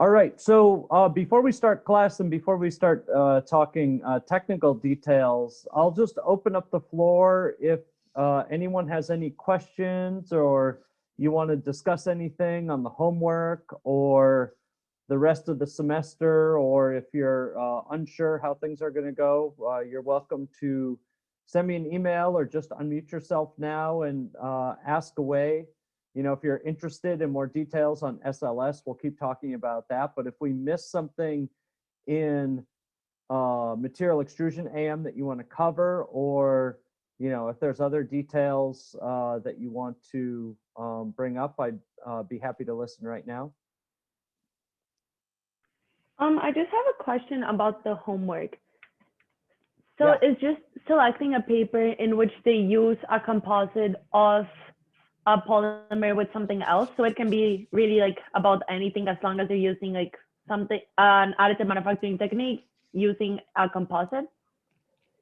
All right, so before we start class and before we start talking technical details, I'll just open up the floor if anyone has any questions or you want to discuss anything on the homework or the rest of the semester, or if you're unsure how things are going to go, you're welcome to send me an email or just unmute yourself now and ask away. You know, if you're interested in more details on SLS, we'll keep talking about that. But if we miss something in material extrusion AM that you want to cover, or, you know, if there's other details that you want to bring up, I'd be happy to listen right now. I just have a question about the homework. So Yeah. it's just selecting a paper in which they use a composite of a polymer with something else. So it can be really like about anything as long as they're using like something, an additive manufacturing technique using a composite.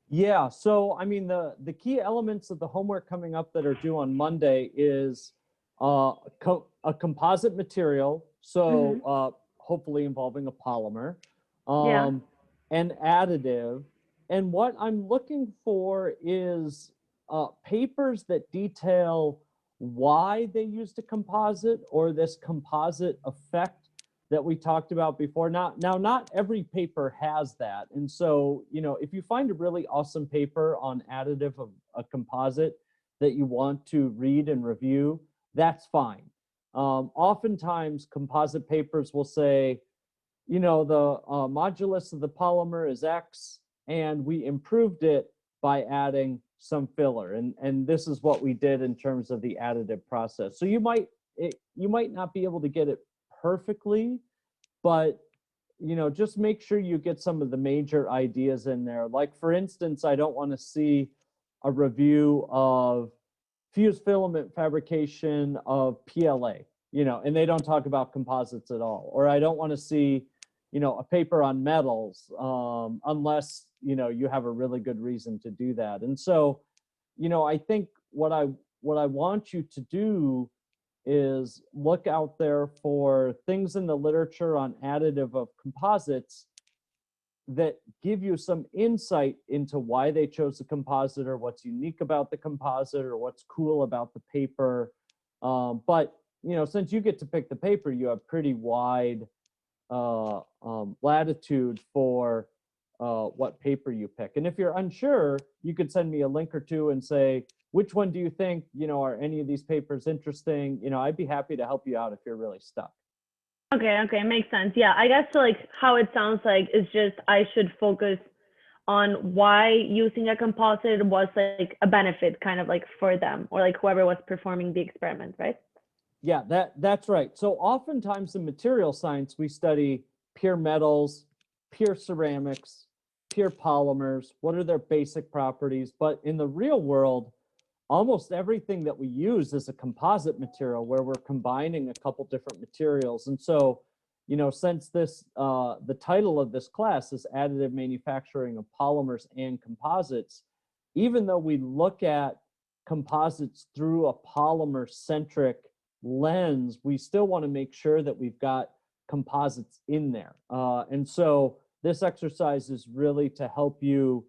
Yeah, so I mean, the key elements of the homework coming up that are due on Monday is a composite material, so hopefully involving a polymer, Yeah. an additive, and what I'm looking for is papers that detail why they used a composite or this composite effect that we talked about before. Now, not every paper has that. And so, you know, if you find a really awesome paper on additive of a composite that you want to read and review, that's fine. Oftentimes, composite papers will say, you know, the modulus of the polymer is X, and we improved it by adding some filler. And this is what we did in terms of the additive process. So you might not be able to get it perfectly, but you know, just make sure you get some of the major ideas in there. Like, for instance, I don't want to see a review of fused filament fabrication of PLA, you know, and they don't talk about composites at all. Or I don't want to see, you know, a paper on metals unless, you know, you have a really good reason to do that. And so, you know, I think what I want you to do is look out there for things in the literature on additive of composites that give you some insight into why they chose the composite, or what's unique about the composite, or what's cool about the paper. But, you know, since you get to pick the paper, you have pretty wide latitude for what paper you pick. And if you're unsure, you could send me a link or two and say, which one do you think, you know, are any of these papers interesting? You know, I'd be happy to help you out if you're really stuck. Okay, makes sense. Yeah, I guess like how it sounds like is just I should focus on why using a composite was like a benefit kind of like for them or like whoever was performing the experiment, right? Yeah, that's right. So oftentimes in material science, we study pure metals, pure ceramics, pure polymers. What are their basic properties? But in the real world, almost everything that we use is a composite material where we're combining a couple different materials. And so, you know, since this, the title of this class is additive manufacturing of polymers and composites, even though we look at composites through a polymer centric lens, we still want to make sure that we've got composites in there. And so this exercise is really to help you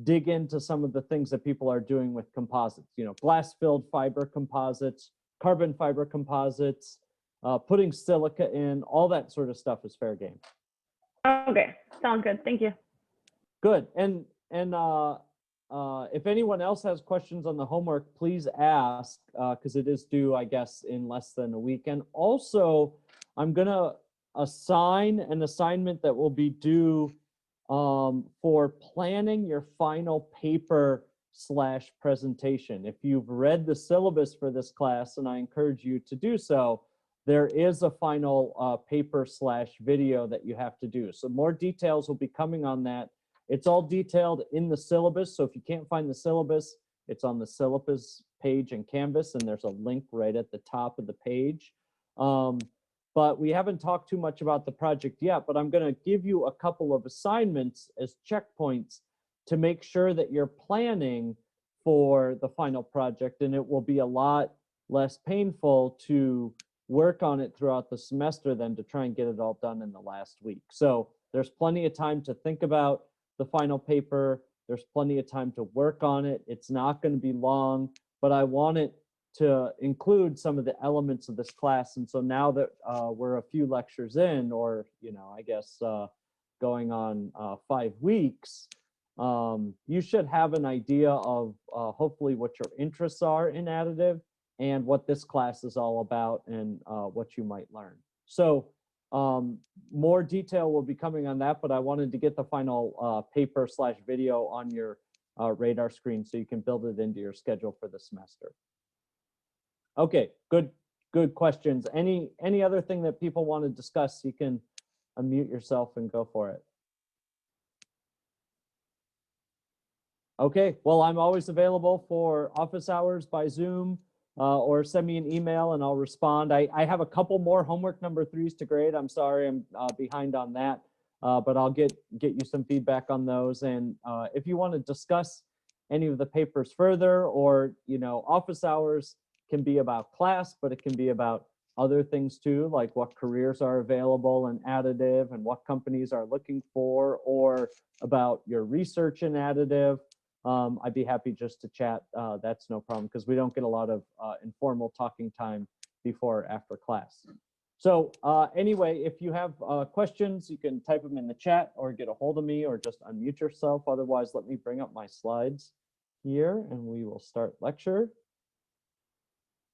dig into some of the things that people are doing with composites, you know, glass-filled fiber composites, carbon fiber composites, putting silica in, all that sort of stuff is fair game. Okay, sounds good. Thank you. Good. And if anyone else has questions on the homework, please ask, because it is due, I guess, in less than a week. And also, I'm going to assign an assignment that will be due for planning your final paper / presentation. If you've read the syllabus for this class, and I encourage you to do so, there is a final paper / video that you have to do. So more details will be coming on that. It's all detailed in the syllabus. So if you can't find the syllabus, it's on the syllabus page in Canvas, and there's a link right at the top of the page. But we haven't talked too much about the project yet, but I'm going to give you a couple of assignments as checkpoints to make sure that you're planning for the final project, and it will be a lot less painful to work on it throughout the semester than to try and get it all done in the last week. So there's plenty of time to think about the final paper. There's plenty of time to work on it. It's not going to be long, but I want it to include some of the elements of this class. And so now that we're a few lectures in, or, I guess going on 5 weeks, you should have an idea of hopefully what your interests are in additive and what this class is all about and what you might learn. So more detail will be coming on that, but I wanted to get the final paper/video on your radar screen so you can build it into your schedule for the semester. Okay, good questions. Any other thing that people want to discuss, you can unmute yourself and go for it. Okay, well, I'm always available for office hours by Zoom or send me an email and I'll respond. I have a couple more homework number 3s to grade. I'm sorry, I'm behind on that, but I'll get you some feedback on those. And if you want to discuss any of the papers further, or, office hours can be about class, but it can be about other things too, like what careers are available in additive and what companies are looking for, or about your research in additive. I'd be happy just to chat. That's no problem, because we don't get a lot of informal talking time before or after class. So anyway, if you have questions, you can type them in the chat or get a hold of me or just unmute yourself. Otherwise, let me bring up my slides here and we will start lecture.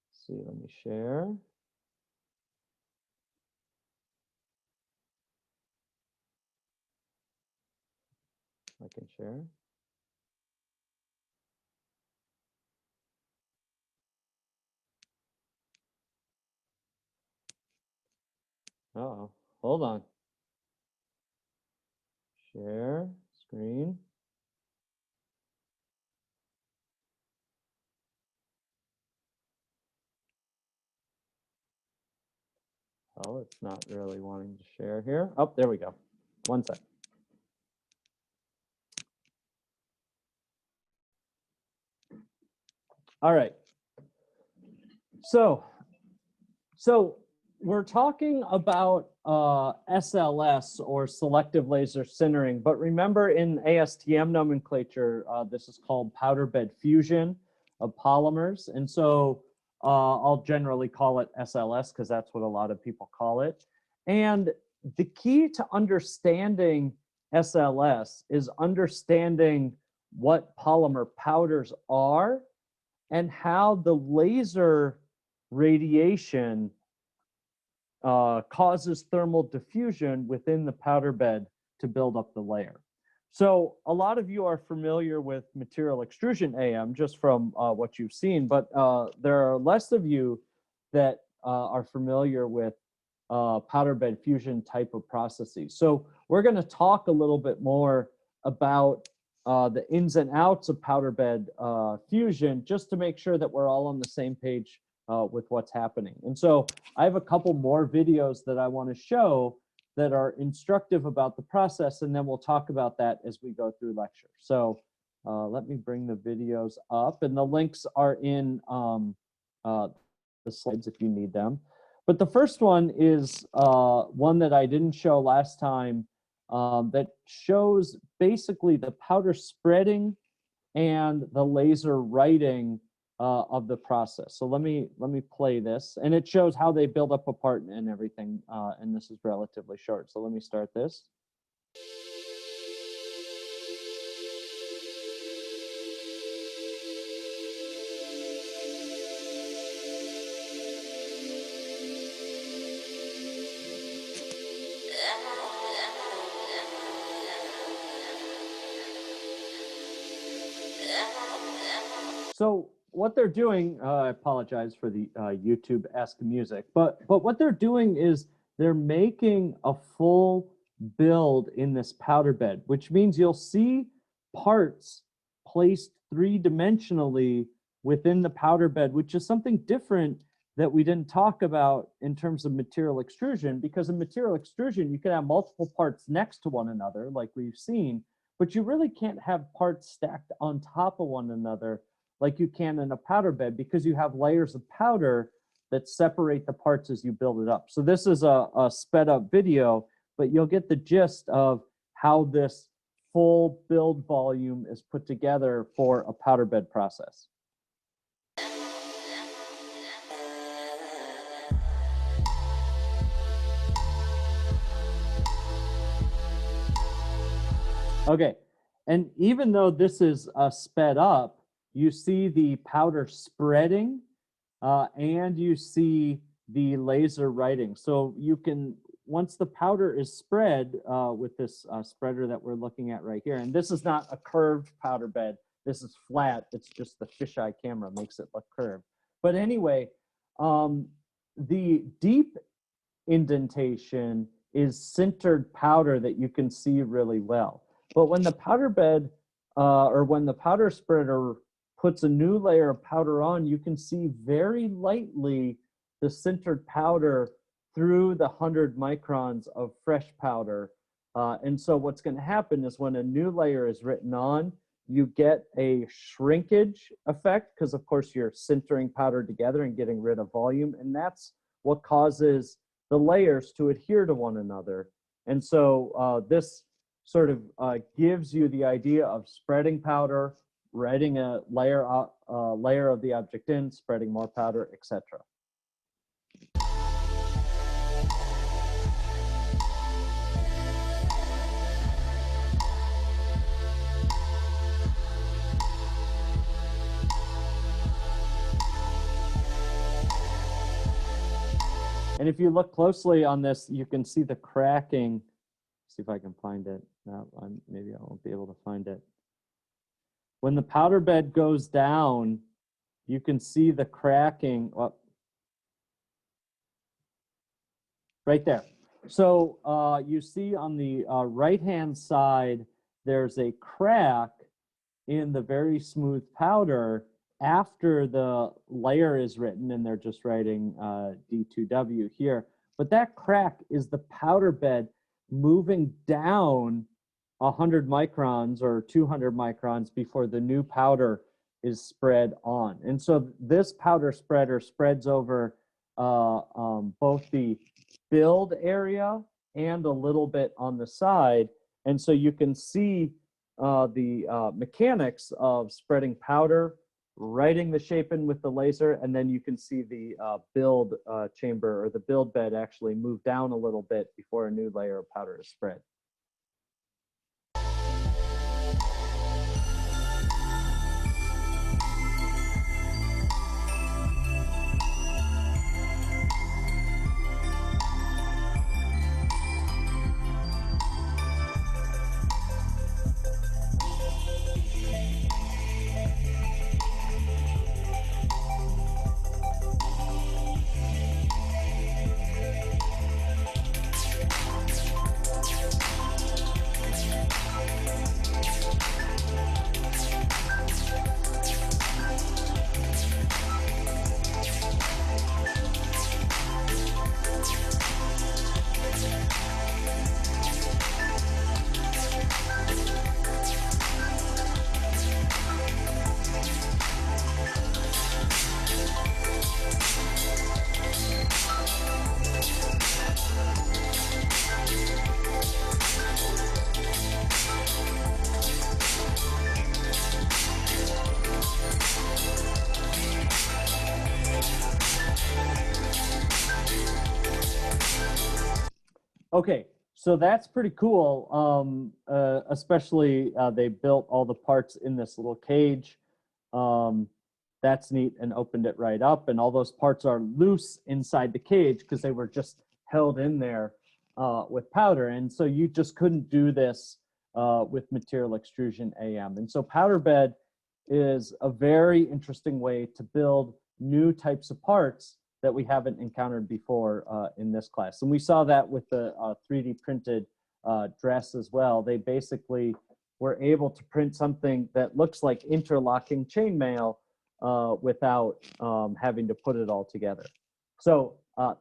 Let's see, let me share. I can share. Uh-oh, hold on. Share screen. Oh, it's not really wanting to share here. Oh, there we go. One sec. All right. So we're talking about SLS, or selective laser sintering, but remember in ASTM nomenclature, this is called powder bed fusion of polymers. And so I'll generally call it SLS because that's what a lot of people call it. And the key to understanding SLS is understanding what polymer powders are and how the laser radiation causes thermal diffusion within the powder bed to build up the layer. So a lot of you are familiar with material extrusion AM just from what you've seen, but there are less of you that are familiar with powder bed fusion type of processes. So we're going to talk a little bit more about the ins and outs of powder bed fusion, just to make sure that we're all on the same page with what's happening. And so I have a couple more videos that I want to show that are instructive about the process, and then we'll talk about that as we go through lecture. So let me bring the videos up, and the links are in the slides if you need them. But the first one is one that I didn't show last time, that shows basically the powder spreading and the laser writing of the process. So let me play this, and it shows how they build up a part and everything. And this is relatively short. So let me start this. So what they're doing, I apologize for the YouTube-esque music, but what they're doing is they're making a full build in this powder bed, which means you'll see parts placed 3-dimensionally within the powder bed, which is something different that we didn't talk about in terms of material extrusion, because in material extrusion, you can have multiple parts next to one another, like we've seen, but you really can't have parts stacked on top of one another like you can in a powder bed, because you have layers of powder that separate the parts as you build it up. So this is a sped up video, but you'll get the gist of how this full build volume is put together for a powder bed process. Okay, and even though this is sped up, you see the powder spreading and you see the laser writing. So you can, once the powder is spread with this spreader that we're looking at right here, and this is not a curved powder bed, this is flat, it's just the fisheye camera makes it look curved. But anyway, the deep indentation is sintered powder that you can see really well. But when the powder bed or when the powder spreader puts a new layer of powder on, you can see very lightly the sintered powder through the 100 microns of fresh powder. And so what's going to happen is when a new layer is written on, you get a shrinkage effect because, of course, you're sintering powder together and getting rid of volume. And that's what causes the layers to adhere to one another. And so this sort of gives you the idea of spreading powder, writing a layer of the object in, spreading more powder, etc. And if you look closely on this, you can see the cracking. See if I can find it. No, maybe I won't be able to find it. When the powder bed goes down, you can see the cracking right there. So you see on the right-hand side, there's a crack in the very smooth powder after the layer is written, and they're just writing D2W here. But that crack is the powder bed moving down 100 microns or 200 microns before the new powder is spread on. And so this powder spreader spreads over both the build area and a little bit on the side. And so you can see the mechanics of spreading powder, writing the shape in with the laser, and then you can see the build chamber or the build bed actually move down a little bit before a new layer of powder is spread. Okay, so that's pretty cool. Especially they built all the parts in this little cage. That's neat, and opened it right up, and all those parts are loose inside the cage because they were just held in there with powder. And so you just couldn't do this with material extrusion AM. And so powder bed is a very interesting way to build new types of parts that we haven't encountered before in this class. And we saw that with the 3D printed dress as well. They basically were able to print something that looks like interlocking chainmail without having to put it all together. So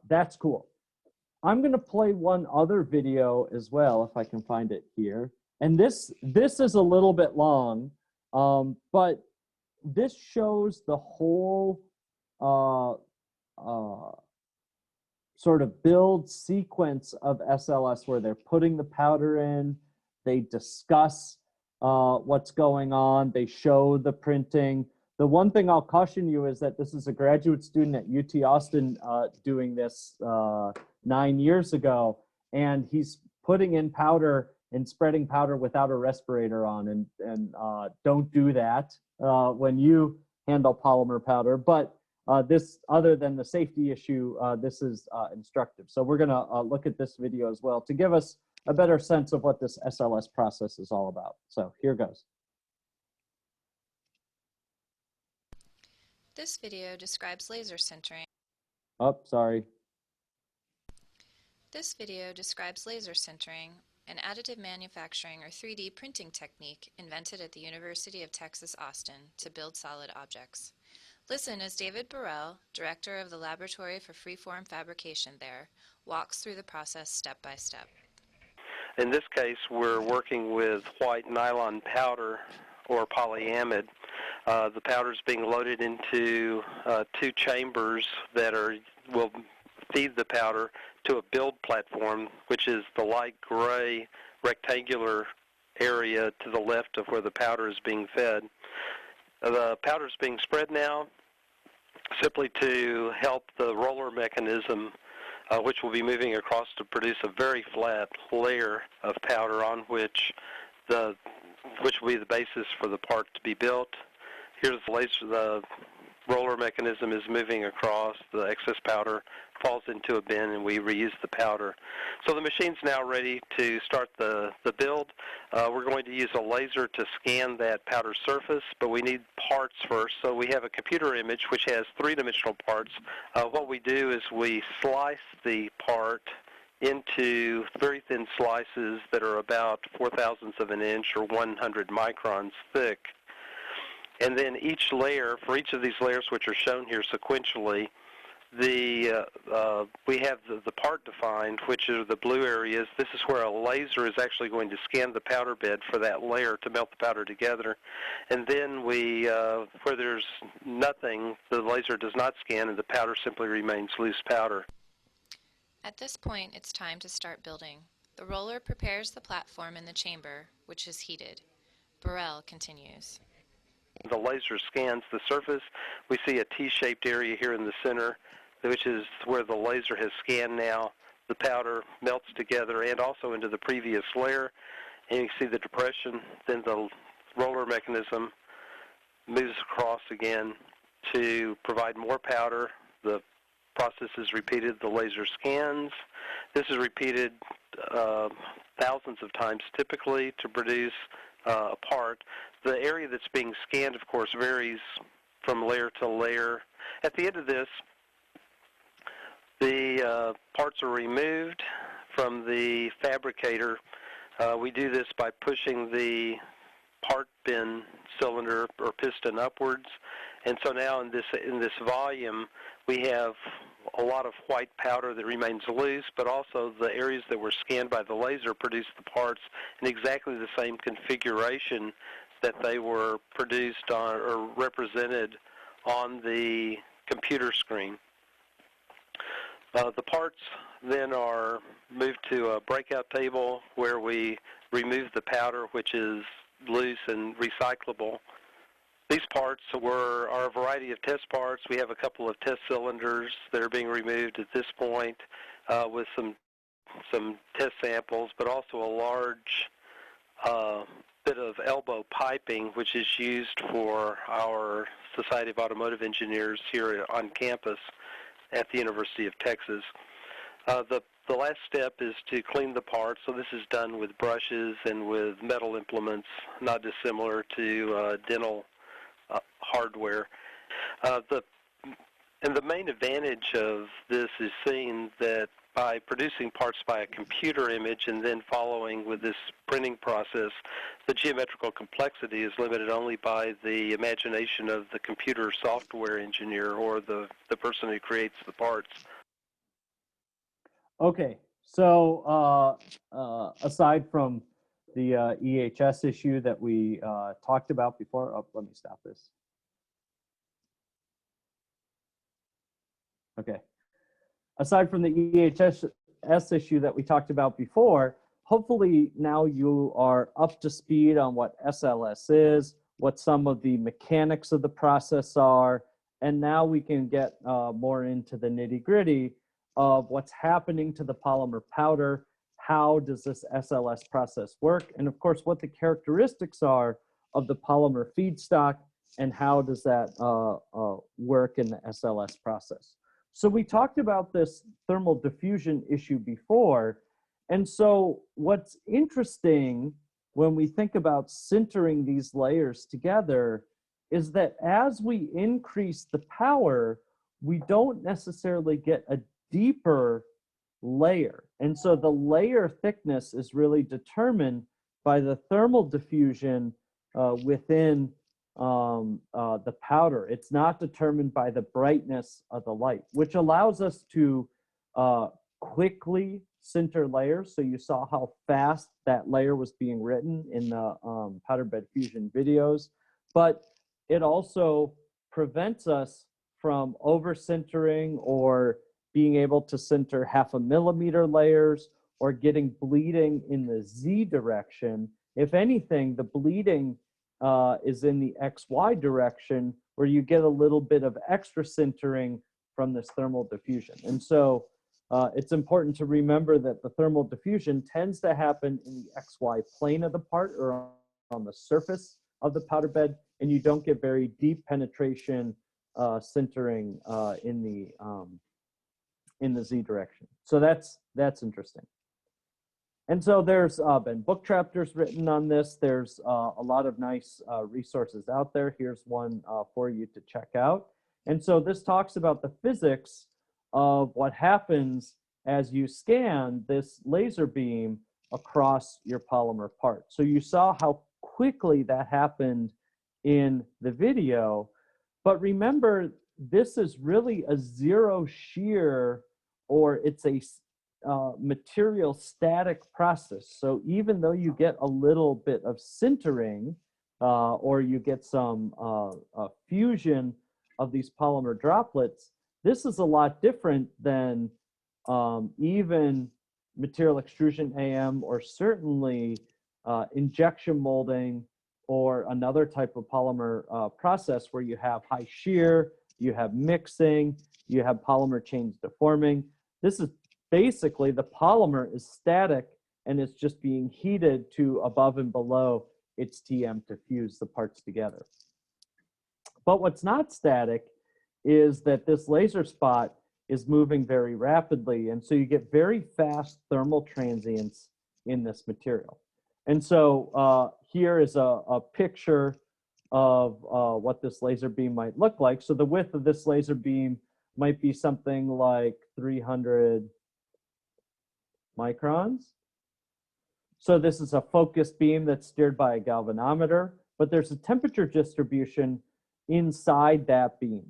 that's cool. I'm gonna play one other video as well, if I can find it here. And this is a little bit long, but this shows the whole sort of build sequence of SLS where they're putting the powder in, they discuss what's going on, they show the printing. The one thing I'll caution you is that this is a graduate student at UT Austin doing this 9 years ago, and he's putting in powder and spreading powder without a respirator on, and don't do that when you handle polymer powder. But this, other than the safety issue, this is instructive. So we're gonna look at this video as well to give us a better sense of what this SLS process is all about. So here goes. This video describes laser sintering. Oh, sorry. This video describes laser sintering, an additive manufacturing or 3D printing technique invented at the University of Texas, Austin to build solid objects. Listen as David Burrell, director of the Laboratory for Freeform Fabrication there, walks through the process step by step. In this case, we're working with white nylon powder or polyamide. The powder is being loaded into 2 chambers that will feed the powder to a build platform, which is the light gray rectangular area to the left of where the powder is being fed. The powder is being spread now simply to help the roller mechanism, which will be moving across to produce a very flat layer of powder on which will be the basis for the part to be built. Here's the laser. The roller mechanism is moving across. The excess powder falls into a bin, and we reuse the powder. So the machine's now ready to start the build. We're going to use a laser to scan that powder surface, but we need parts first. So we have a computer image which has 3-dimensional parts. What we do is we slice the part into very thin slices that are about 0.004 of an inch or 100 microns thick. And then each layer, for each of these layers which are shown here sequentially, we have the part defined, which are the blue areas. This is where a laser is actually going to scan the powder bed for that layer to melt the powder together. And then where there's nothing, the laser does not scan and the powder simply remains loose powder. At this point, it's time to start building. The roller prepares the platform in the chamber, which is heated. Burrell continues. The laser scans the surface. We see a T-shaped area here in the center, which is where the laser has scanned now. The powder melts together and also into the previous layer, and you see the depression. Then the roller mechanism moves across again to provide more powder. The process is repeated. The laser scans. This is repeated thousands of times typically to produce a part. The area that's being scanned, of course, varies from layer to layer. At the end of this, the parts are removed from the fabricator. We do this by pushing the part bin cylinder or piston upwards. And so now in this volume, we have a lot of white powder that remains loose, but also the areas that were scanned by the laser produce the parts in exactly the same configuration that they were produced on or represented on the computer screen. The parts then are moved to a breakout table where we remove the powder, which is loose and recyclable. These parts are a variety of test parts. We have a couple of test cylinders that are being removed at this point with some test samples, but also a large bit of elbow piping, which is used for our Society of Automotive Engineers here on campus at the University of Texas. The last step is to clean the parts. So this is done with brushes and with metal implements, not dissimilar to dental hardware. And the main advantage of this is seeing that by producing parts by a computer image and then following with this printing process, the geometrical complexity is limited only by the imagination of the computer software engineer or the person who creates the parts. Okay, so aside from the EHS issue that we talked about before, let me stop this. Okay. Aside from the EHS issue that we talked about before, hopefully now you are up to speed on what SLS is, what some of the mechanics of the process are, and now we can get more into the nitty-gritty of what's happening to the polymer powder, how does this SLS process work, and of course what the characteristics are of the polymer feedstock, and how does that work in the SLS process. So we talked about this thermal diffusion issue before, and so what's interesting when we think about sintering these layers together is that as we increase the power, we don't necessarily get a deeper layer. And so the layer thickness is really determined by the thermal diffusion within the powder. It's not determined by the brightness of the light, which allows us to quickly sinter layers. So you saw how fast that layer was being written in the powder bed fusion videos, but it also prevents us from over sintering or being able to sinter 0.5 millimeter layers or getting bleeding in the Z direction. If anything, the bleeding is in the XY direction, where you get a little bit of extra sintering from this thermal diffusion. And so it's important to remember that the thermal diffusion tends to happen in the XY plane of the part or on the surface of the powder bed, and you don't get very deep penetration sintering in the Z direction. So that's interesting. And so there's been book chapters written on this. There's a lot of nice resources out there. Here's one for you to check out. And so this talks about the physics of what happens as you scan this laser beam across your polymer part. So you saw how quickly that happened in the video, but remember, this is really a zero shear, or it's a material static process. So even though you get a little bit of sintering or you get some fusion of these polymer droplets, this is a lot different than even material extrusion AM, or certainly injection molding or another type of polymer process where you have high shear, you have mixing, you have polymer chains deforming. This is basically, the polymer is static and it's just being heated to above and below its TM to fuse the parts together. But what's not static is that this laser spot is moving very rapidly, and so you get very fast thermal transients in this material. And so here is a picture of what this laser beam might look like. So the width of this laser beam might be something like 300 microns. So this is a focused beam that's steered by a galvanometer, but there's a temperature distribution inside that beam.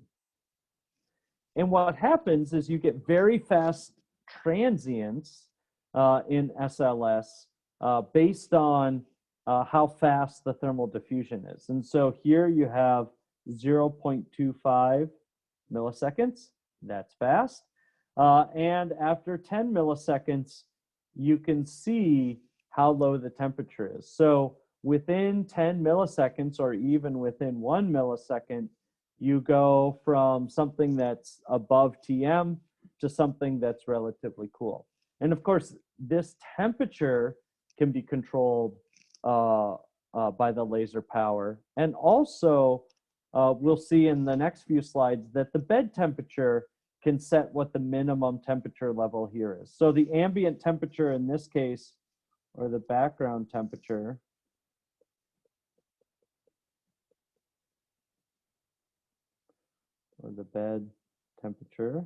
And what happens is you get very fast transients in SLS based on how fast the thermal diffusion is. And so here you have 0.25 milliseconds. That's fast. And after 10 milliseconds, you can see how low the temperature is. So within 10 milliseconds, or even within 1 millisecond, you go from something that's above TM to something that's relatively cool. And of course, this temperature can be controlled by the laser power. And also, we'll see in the next few slides that the bed temperature can set what the minimum temperature level here is. So the ambient temperature in this case, or the background temperature, or the bed temperature,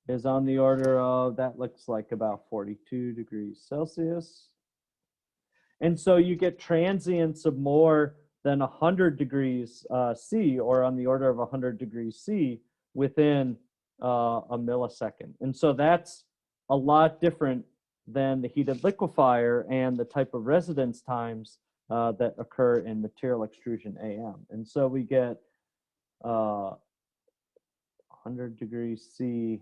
is on the order of, that looks like about 42 degrees Celsius. And so you get transients of more than 100 degrees C, or on the order of 100 degrees C, within a millisecond. And so that's a lot different than the heated liquefier and the type of residence times that occur in material extrusion AM. And so we get 100 degrees C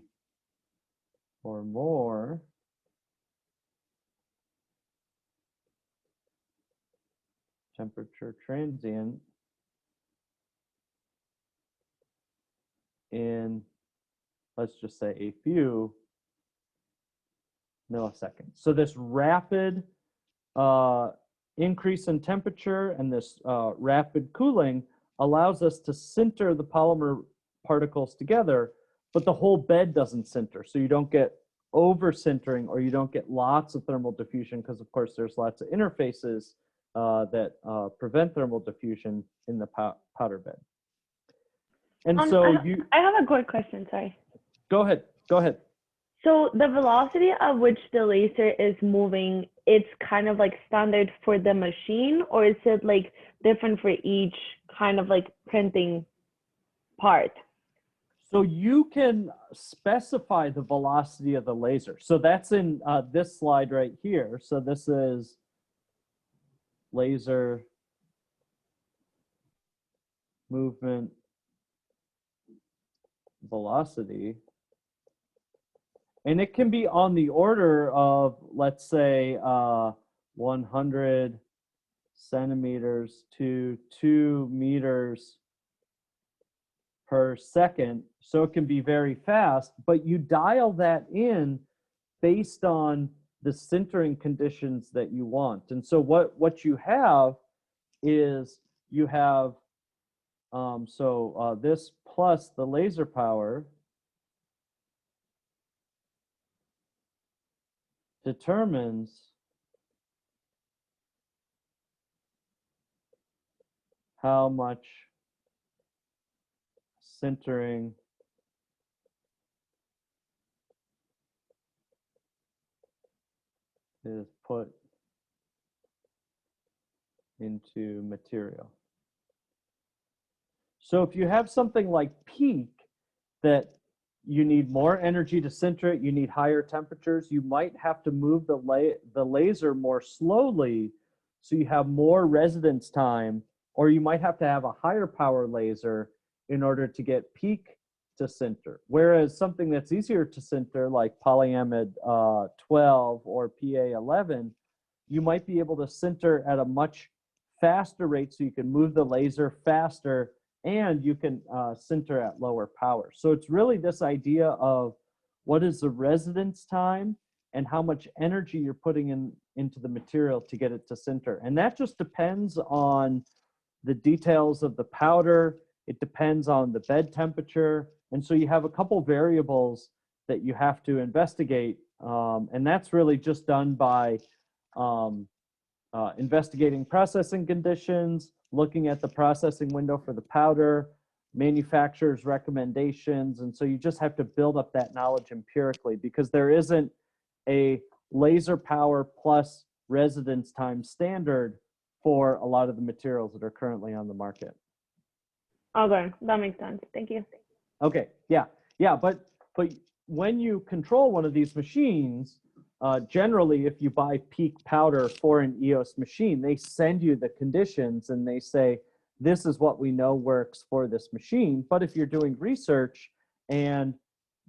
or more, temperature transient in, let's just say, a few milliseconds. So this rapid increase in temperature and this rapid cooling allows us to sinter the polymer particles together, but the whole bed doesn't sinter. So you don't get over sintering, or you don't get lots of thermal diffusion, because of course there's lots of interfaces that prevent thermal diffusion in the powder bed. And so I have a quick question, sorry. Go ahead. So the velocity at which the laser is moving, it's kind of like standard for the machine, or is it like different for each kind of like printing part? So you can specify the velocity of the laser. So that's in this slide right here. So this is laser movement velocity. And it can be on the order of, let's say, 100 centimeters to 2 meters per second. So it can be very fast, but you dial that in based on the sintering conditions that you want. And so what you have is you have, this plus the laser power determines how much sintering is put into material. So if you have something like peak that you need more energy to sinter it, you need higher temperatures, you might have to move the laser more slowly so you have more residence time, or you might have to have a higher power laser in order to get peak to sinter. Whereas something that's easier to sinter, like polyamide 12 or PA11, you might be able to sinter at a much faster rate, so you can move the laser faster, and you can sinter at lower power. So it's really this idea of what is the residence time and how much energy you're putting into the material to get it to sinter. And that just depends on the details of the powder. It depends on the bed temperature. And so you have a couple variables that you have to investigate. And that's really just done by investigating processing conditions, looking at the processing window for the powder, manufacturer's recommendations. And so you just have to build up that knowledge empirically, because there isn't a laser power plus residence time standard for a lot of the materials that are currently on the market. Okay, that makes sense. Thank you. Okay, yeah, but when you control one of these machines, generally, if you buy peak powder for an EOS machine, they send you the conditions and they say, this is what we know works for this machine. But if you're doing research and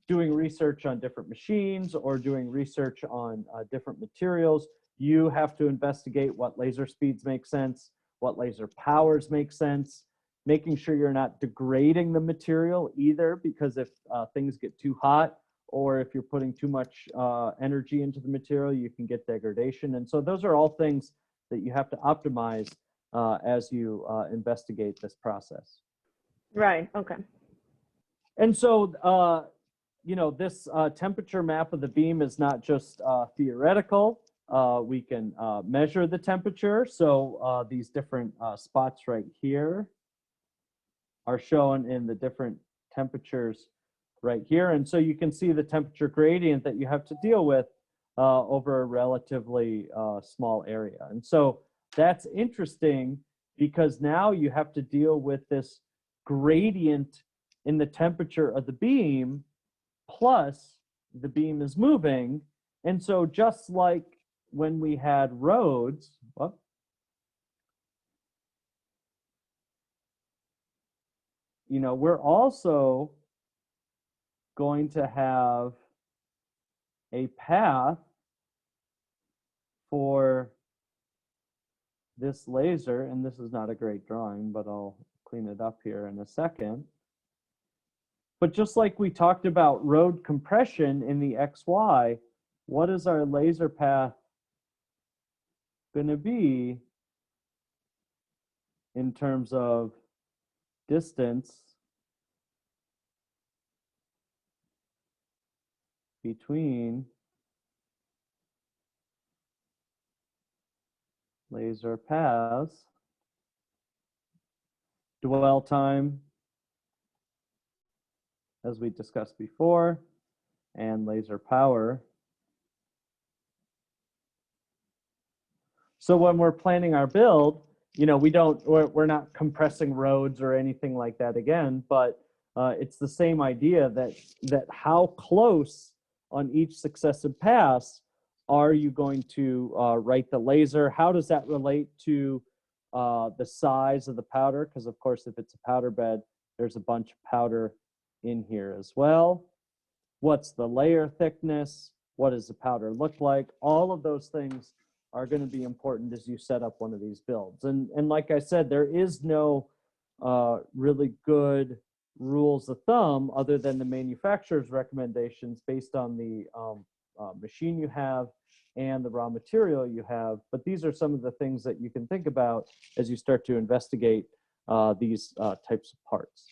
doing research on different machines or doing research on different materials, you have to investigate what laser speeds make sense, what laser powers make sense, making sure you're not degrading the material either, because if things get too hot, or if you're putting too much energy into the material, you can get degradation. And so those are all things that you have to optimize as you investigate this process. Right, okay. And so, this temperature map of the beam is not just theoretical. We can measure the temperature. So these different spots right here are shown in the different temperatures right here. And so you can see the temperature gradient that you have to deal with over a relatively small area. And so that's interesting, because now you have to deal with this gradient in the temperature of the beam, plus the beam is moving. And so just like when we had roads, we're also going to have a path for this laser, and this is not a great drawing, but I'll clean it up here in a second. But just like we talked about road compression in the XY, what is our laser path going to be in terms of distance between laser paths, dwell time, as we discussed before, and laser power. So when we're planning our build, you know, we're not compressing roads or anything like that again, but it's the same idea that how close on each successive pass are you going to write the laser? How does that relate to the size of the powder? Because of course, if it's a powder bed, there's a bunch of powder in here as well. What's the layer thickness? What does the powder look like? All of those things are going to be important as you set up one of these builds. And like I said, there is no really good rules of thumb other than the manufacturer's recommendations based on the machine you have and the raw material you have. But these are some of the things that you can think about as you start to investigate these types of parts.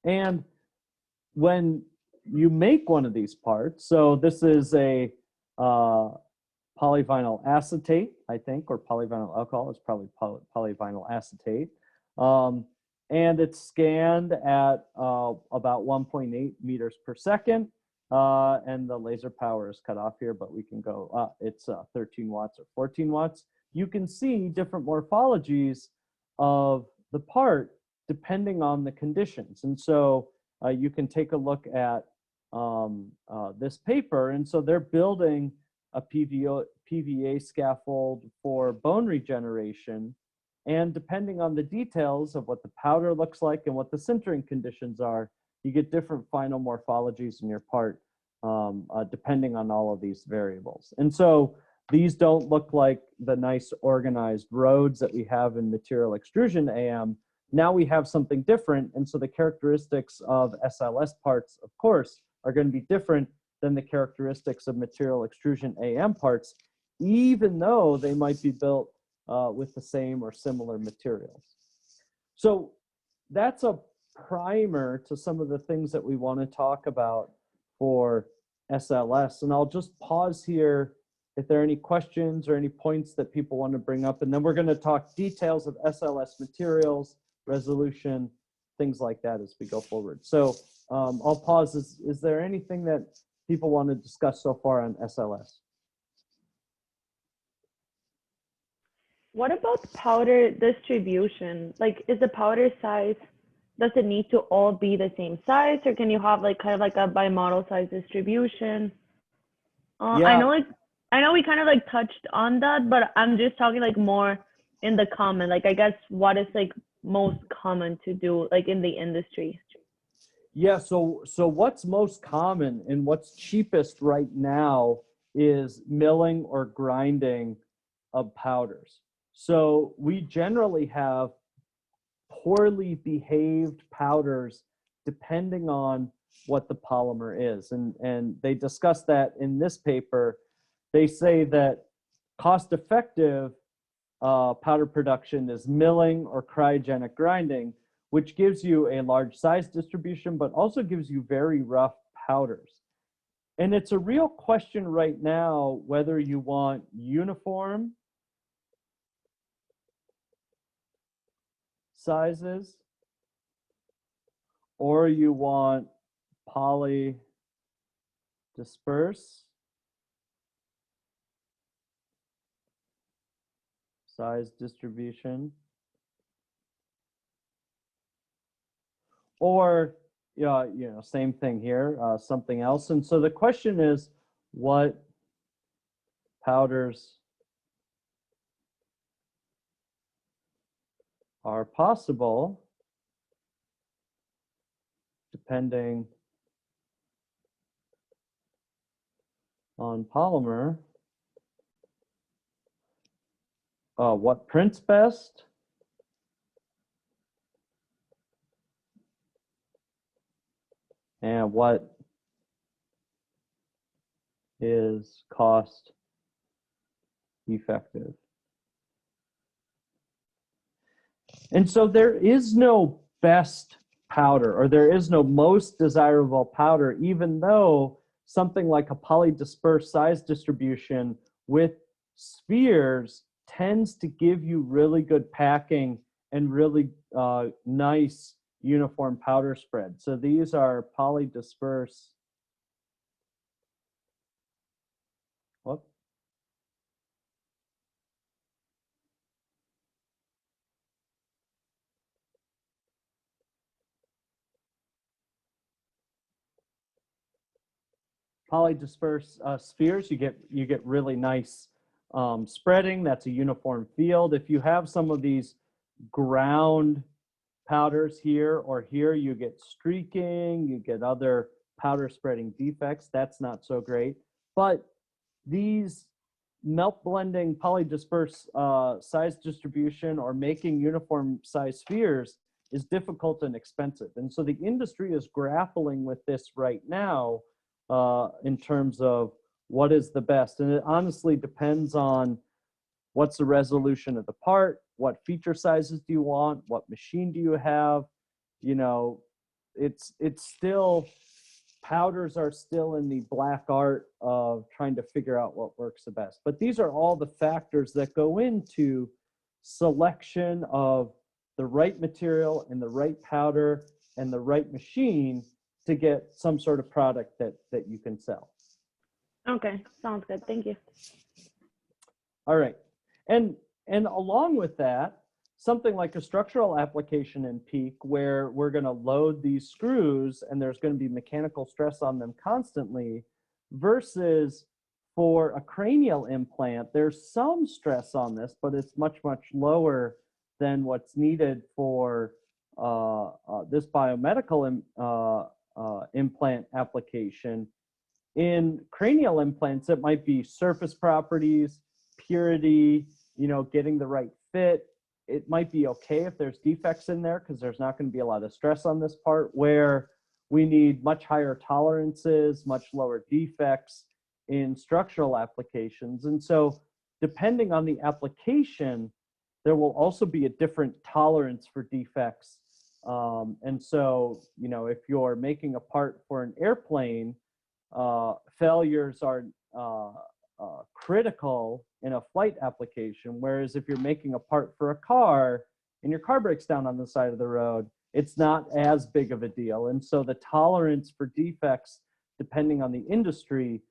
And when you make one of these parts, so this is a polyvinyl acetate, I think, or polyvinyl alcohol, it's probably polyvinyl acetate. And it's scanned at about 1.8 meters per second. And the laser power is cut off here, but we can go, it's 13 watts or 14 watts. You can see different morphologies of the part depending on the conditions. And so you can take a look at this paper. And so they're building a PVA scaffold for bone regeneration. And depending on the details of what the powder looks like and what the sintering conditions are, you get different final morphologies in your part depending on all of these variables. And so these don't look like the nice organized roads that we have in material extrusion AM. Now we have something different. And so the characteristics of SLS parts, of course, are going to be different than the characteristics of material extrusion AM parts, even though they might be built with the same or similar materials. So that's a primer to some of the things that we want to talk about for SLS. And I'll just pause here if there are any questions or any points that people want to bring up. And then we're going to talk details of SLS materials, resolution, things like that as we go forward. So I'll pause. Is there anything that people want to discuss so far on SLS? What about powder distribution? Like, is the powder size, does it need to all be the same size, or can you have like kind of like a bimodal size distribution? Yeah. I know we kind of like touched on that, but I'm just talking like more in the common, like I guess what is like most common to do like in the industry? Yeah, so what's most common and what's cheapest right now is milling or grinding of powders. So we generally have poorly behaved powders depending on what the polymer is. And they discuss that in this paper. They say that cost-effective powder production is milling or cryogenic grinding, which gives you a large size distribution, but also gives you very rough powders. And it's a real question right now whether you want uniform sizes or you want poly disperse size distribution, or same thing here, something else. And so the question is, what powders are possible depending on polymer. What prints best? And what is cost effective? And so there is no best powder, or there is no most desirable powder, even though something like a polydispersed size distribution with spheres tends to give you really good packing and really nice uniform powder spread. So these are polydispersed. Whoop. Polydispersed spheres, you get really nice spreading. That's a uniform field. If you have some of these ground powders here or here, you get streaking, you get other powder spreading defects. That's not so great. But these melt blending polydispersed size distribution or making uniform size spheres is difficult and expensive. And so the industry is grappling with this right now in terms of what is the best. And it honestly depends on what's the resolution of the part, what feature sizes do you want, what machine do you have. You know, it's still, powders are still in the black art of trying to figure out what works the best. But these are all the factors that go into selection of the right material and the right powder and the right machine to get some sort of product that you can sell. Okay, sounds good. Thank you. All right. And along with that, something like a structural application in PEEK, where we're going to load these screws and there's going to be mechanical stress on them constantly, versus for a cranial implant, there's some stress on this, but it's much, much lower than what's needed for this biomedical implant application. In cranial implants, it might be surface properties, purity, you know, getting the right fit. It might be okay if there's defects in there because there's not going to be a lot of stress on this part, where we need much higher tolerances, much lower defects in structural applications. And so depending on the application, there will also be a different tolerance for defects. And so, you know, if you're making a part for an airplane, failures are critical in a flight application, whereas if you're making a part for a car and your car breaks down on the side of the road, it's not as big of a deal. And so the tolerance for defects, depending on the industry,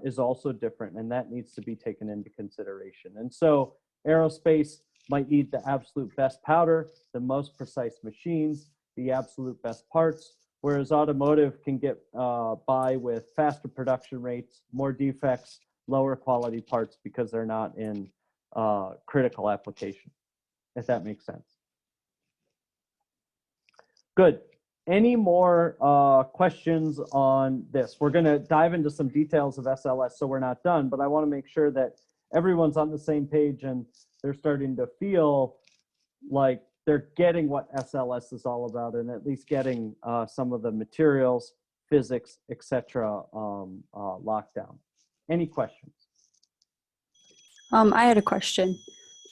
is also different, and that needs to be taken into consideration. And so aerospace might need the absolute best powder, the most precise machines, the absolute best parts, whereas automotive can get by with faster production rates, more defects, lower quality parts because they're not in critical application, if that makes sense. Good. Any more questions on this? We're going to dive into some details of SLS, so we're not done, but I want to make sure that everyone's on the same page and they're starting to feel like they're getting what SLS is all about, and at least getting some of the materials, physics, etc. Locked down. Any questions? I had a question.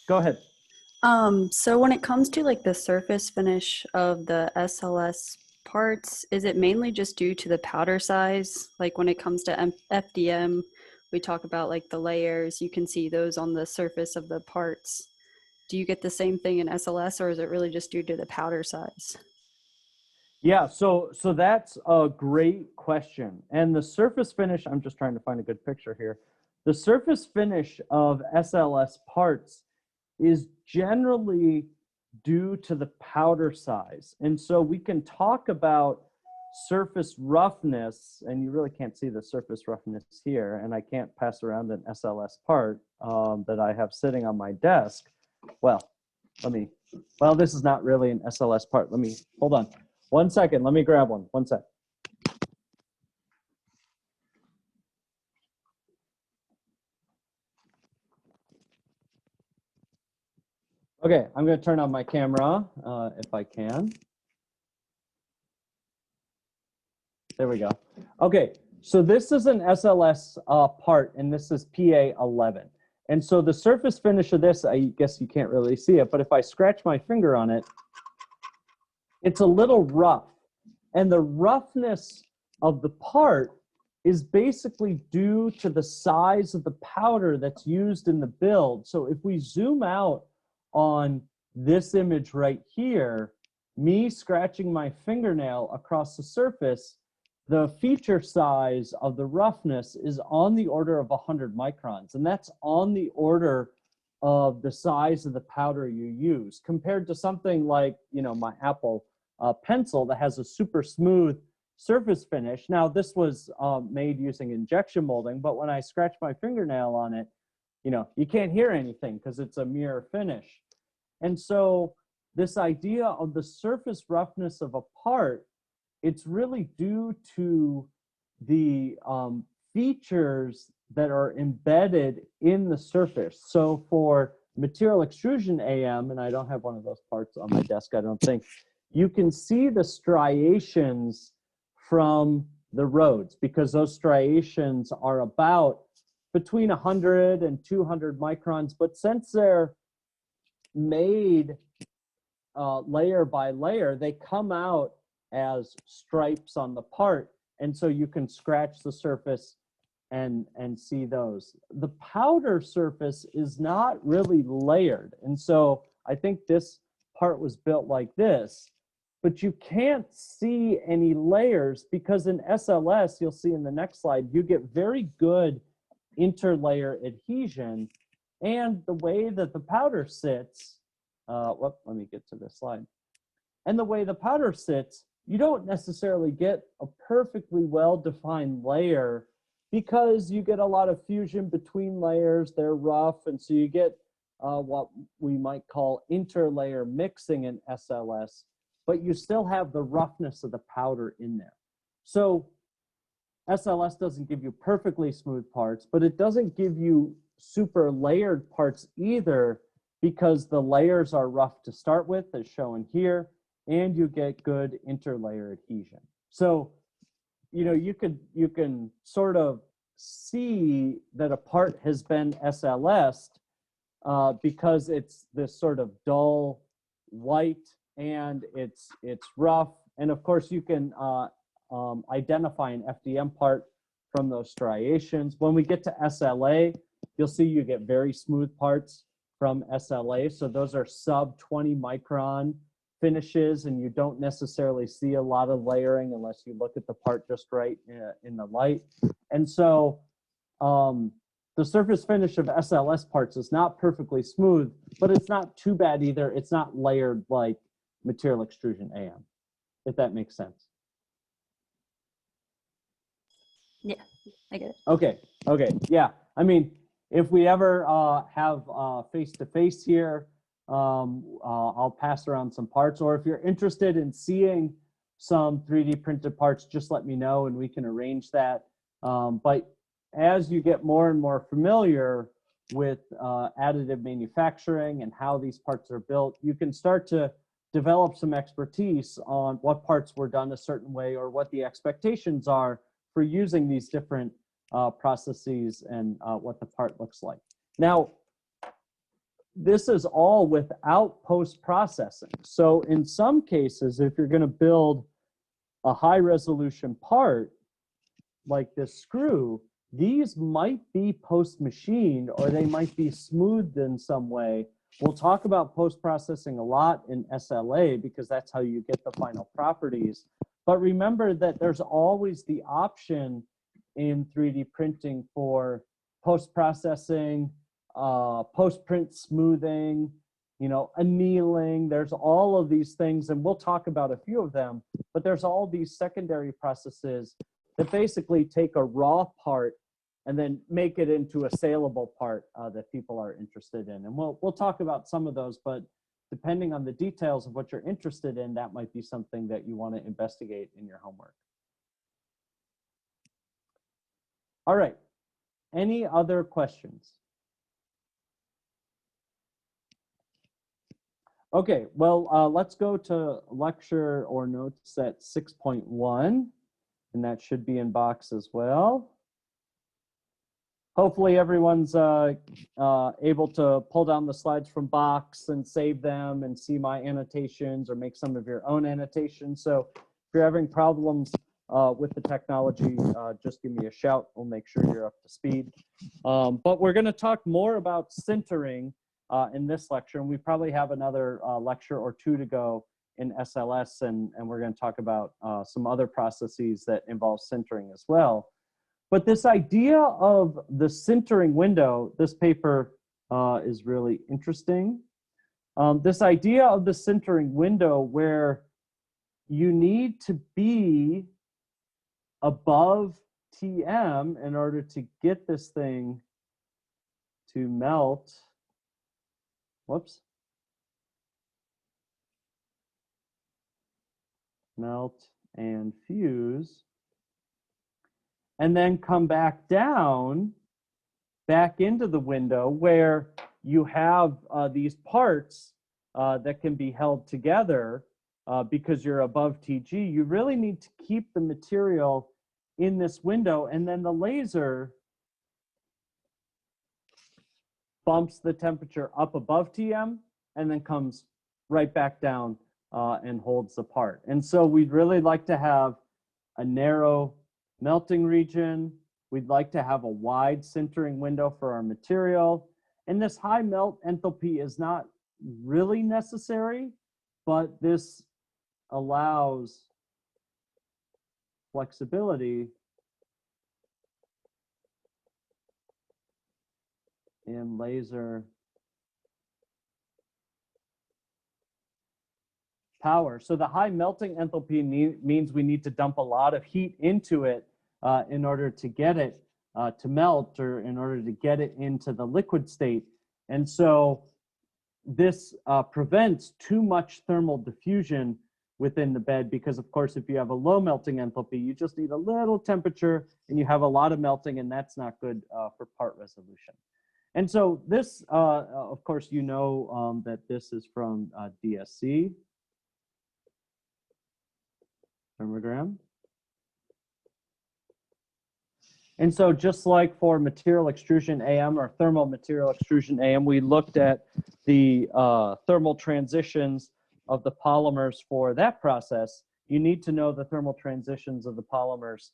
Go ahead. So when it comes to like the surface finish of the SLS parts, is it mainly just due to the powder size? Like when it comes to FDM, we talk about like the layers, you can see those on the surface of the parts. Do you get the same thing in SLS, or is it really just due to the powder size? Yeah, so that's a great question. And the surface finish, I'm just trying to find a good picture here. The surface finish of SLS parts is generally due to the powder size. And so we can talk about surface roughness, and you really can't see the surface roughness here, and I can't pass around an SLS part that I have sitting on my desk. Well, this is not really an SLS part. Hold on. 1 second, let me grab one. 1 sec. Okay, I'm going to turn on my camera if I can. There we go. Okay, so this is an SLS part, and this is PA11. And so the surface finish of this, I guess you can't really see it, but if I scratch my finger on it, it's a little rough. And the roughness of the part is basically due to the size of the powder that's used in the build. So if we zoom out on this image right here, me scratching my fingernail across the surface, the feature size of the roughness is on the order of 100 microns, and that's on the order of the size of the powder you use, compared to something like, you know, my Apple pencil that has a super smooth surface finish. Now, this was made using injection molding, but when I scratch my fingernail on it, you know, you can't hear anything because it's a mirror finish. And so this idea of the surface roughness of a part, it's really due to the features that are embedded in the surface. So for material extrusion AM, and I don't have one of those parts on my desk, I don't think, you can see the striations from the roads because those striations are about between 100 and 200 microns. But since they're made layer by layer, they come out as stripes on the part, and so you can scratch the surface and see those. The powder surface is not really layered, and so I think this part was built like this, but you can't see any layers because in SLS, you'll see in the next slide, you get very good interlayer adhesion, and the way that the powder sits, let me get to this slide. And the way the powder sits, you don't necessarily get a perfectly well-defined layer because you get a lot of fusion between layers. They're rough, and so you get what we might call interlayer mixing in SLS, but you still have the roughness of the powder in there. So SLS doesn't give you perfectly smooth parts, but it doesn't give you super layered parts either because the layers are rough to start with, as shown here, and you get good interlayer adhesion. So, you know, you can sort of see that a part has been SLS'd because it's this sort of dull white and it's rough. And of course, you can identify an FDM part from those striations. When we get to SLA, you'll see you get very smooth parts from SLA. So those are sub 20 micron finishes, and you don't necessarily see a lot of layering unless you look at the part just right in the light. And so the surface finish of SLS parts is not perfectly smooth, but it's not too bad either. It's not layered like material extrusion AM, if that makes sense. Yeah, I get it. Okay, yeah. I mean, if we ever have face-to-face here, I'll pass around some parts, or if you're interested in seeing some 3D printed parts, just let me know and we can arrange that. But as you get more and more familiar with additive manufacturing and how these parts are built, you can start to develop some expertise on what parts were done a certain way or what the expectations are for using these different processes and what the part looks like. Now, this is all without post-processing. So in some cases, if you're going to build a high-resolution part like this screw, these might be post-machined or they might be smoothed in some way. We'll talk about post-processing a lot in SLA because that's how you get the final properties. But remember that there's always the option in 3D printing for post-processing, post-print smoothing, you know, annealing. There's all of these things, and we'll talk about a few of them, but there's all these secondary processes that basically take a raw part and then make it into a saleable part that people are interested in. And we'll talk about some of those, but depending on the details of what you're interested in, that might be something that you want to investigate in your homework. All right, any other questions? Okay, well, let's go to lecture or notes at 6.1, and that should be in Box as well. Hopefully everyone's able to pull down the slides from Box and save them and see my annotations or make some of your own annotations. So if you're having problems with the technology, just give me a shout. We'll make sure you're up to speed. But we're going to talk more about sintering in this lecture, and we probably have another lecture or two to go in SLS, and we're going to talk about some other processes that involve sintering as well. But this idea of the sintering window, this paper is really interesting. This idea of the sintering window where you need to be above TM in order to get this thing to melt. Whoops. Melt and fuse. And then come back down, back into the window where you have these parts that can be held together because you're above TG. You really need to keep the material in this window, and then the laser bumps the temperature up above TM and then comes right back down and holds the part. And so we'd really like to have a narrow melting region. We'd like to have a wide sintering window for our material. And this high melt enthalpy is not really necessary, but this allows flexibility in laser power. So the high melting enthalpy means we need to dump a lot of heat into it in order to get it to melt, or in order to get it into the liquid state. And so this prevents too much thermal diffusion within the bed, because of course if you have a low melting enthalpy, you just need a little temperature and you have a lot of melting, and that's not good for part resolution. And so this, of course, you know that this is from DSC thermogram. And so just like for material extrusion AM or thermal material extrusion AM, we looked at the thermal transitions of the polymers for that process. You need to know the thermal transitions of the polymers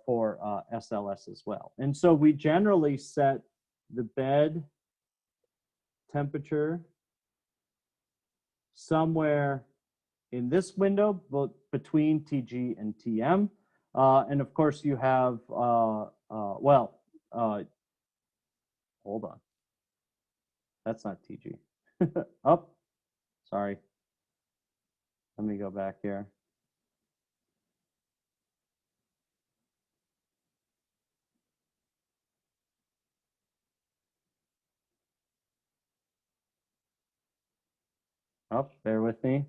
for SLS as well. And so we generally set the bed temperature somewhere in this window, between TG and TM. And of course you have, hold on. That's not TG. Oh, sorry. Let me go back here. Oh, bear with me.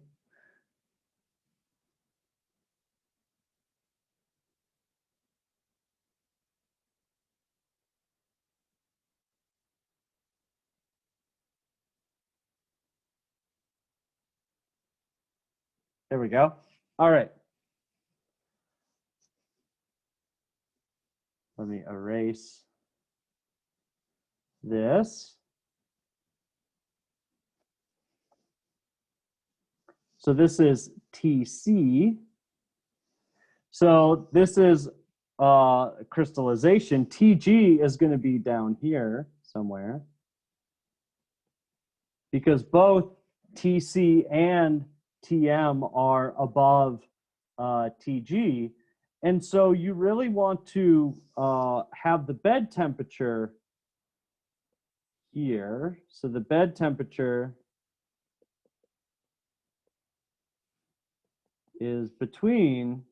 There we go. All right. Let me erase this. So this is TC. So this is crystallization. TG is going to be down here somewhere, because both TC and TM are above TG. And so you really want to have the bed temperature here. So the bed temperature is between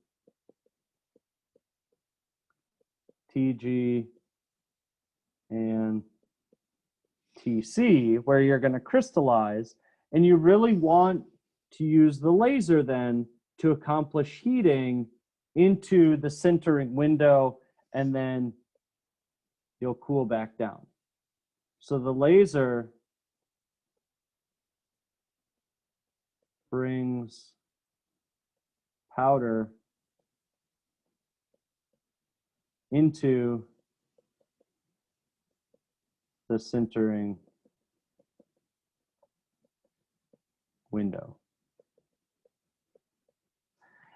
TG and TC, where you're going to crystallize. And you really want to use the laser then to accomplish heating into the sintering window, and then you'll cool back down. So the laser brings powder into the sintering window.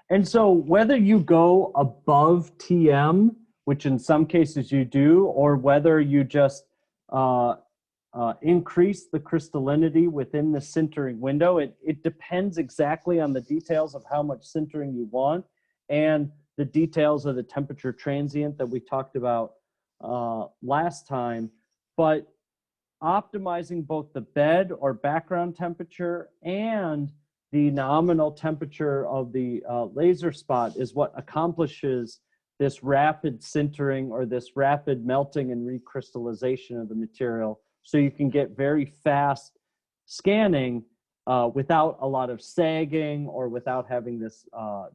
And so whether you go above TM, which in some cases you do, or whether you just increase the crystallinity within the sintering window, it depends exactly on the details of how much sintering you want and the details of the temperature transient that we talked about last time. But optimizing both the bed or background temperature and the nominal temperature of the laser spot is what accomplishes this rapid sintering or this rapid melting and recrystallization of the material, so you can get very fast scanning without a lot of sagging or without having this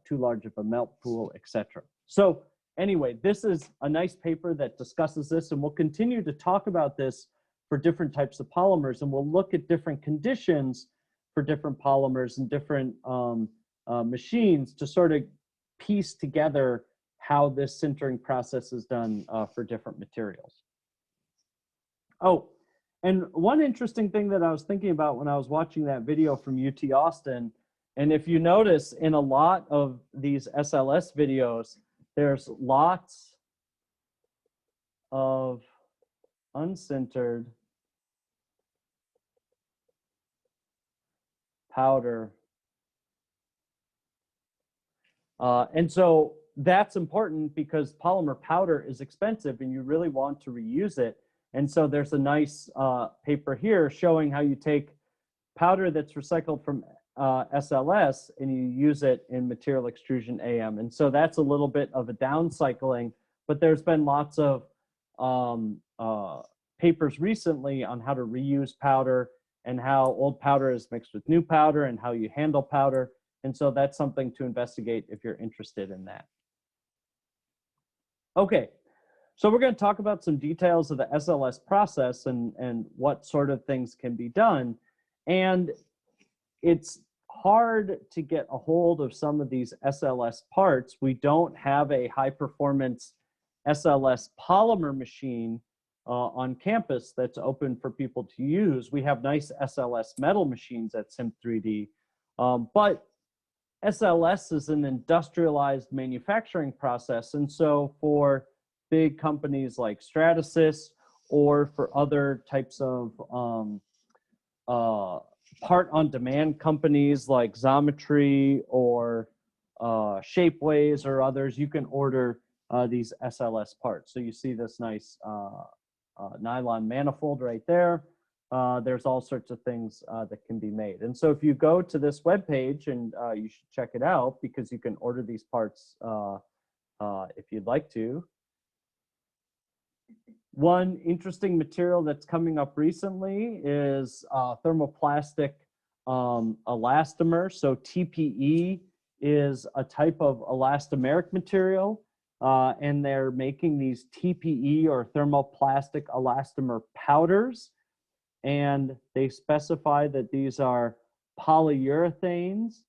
too large of a melt pool, etc. So anyway, this is a nice paper that discusses this, and we'll continue to talk about this for different types of polymers, and we'll look at different conditions for different polymers and different machines to sort of piece together how this sintering process is done for different materials. Oh, and one interesting thing that I was thinking about when I was watching that video from UT Austin, and if you notice in a lot of these SLS videos, there's lots of unsintered powder. And so that's important because polymer powder is expensive and you really want to reuse it. And so there's a nice paper here showing how you take powder that's recycled from SLS and you use it in material extrusion AM. And so that's a little bit of a downcycling, but there's been lots of papers recently on how to reuse powder and how old powder is mixed with new powder and how you handle powder. And so that's something to investigate if you're interested in that. Okay, so we're going to talk about some details of the SLS process and what sort of things can be done. And it's hard to get a hold of some of these SLS parts. We don't have a high performance SLS polymer machine on campus that's open for people to use. We have nice SLS metal machines at Sim3D, but SLS is an industrialized manufacturing process. And so for big companies like Stratasys or for other types of part-on-demand companies like Xometry or Shapeways or others, you can order these SLS parts. So you see this nice nylon manifold right there. There's all sorts of things that can be made. And so if you go to this webpage, and you should check it out because you can order these parts if you'd like to. One interesting material that's coming up recently is thermoplastic elastomer. So TPE is a type of elastomeric material, and they're making these TPE or thermoplastic elastomer powders. And they specify that these are polyurethanes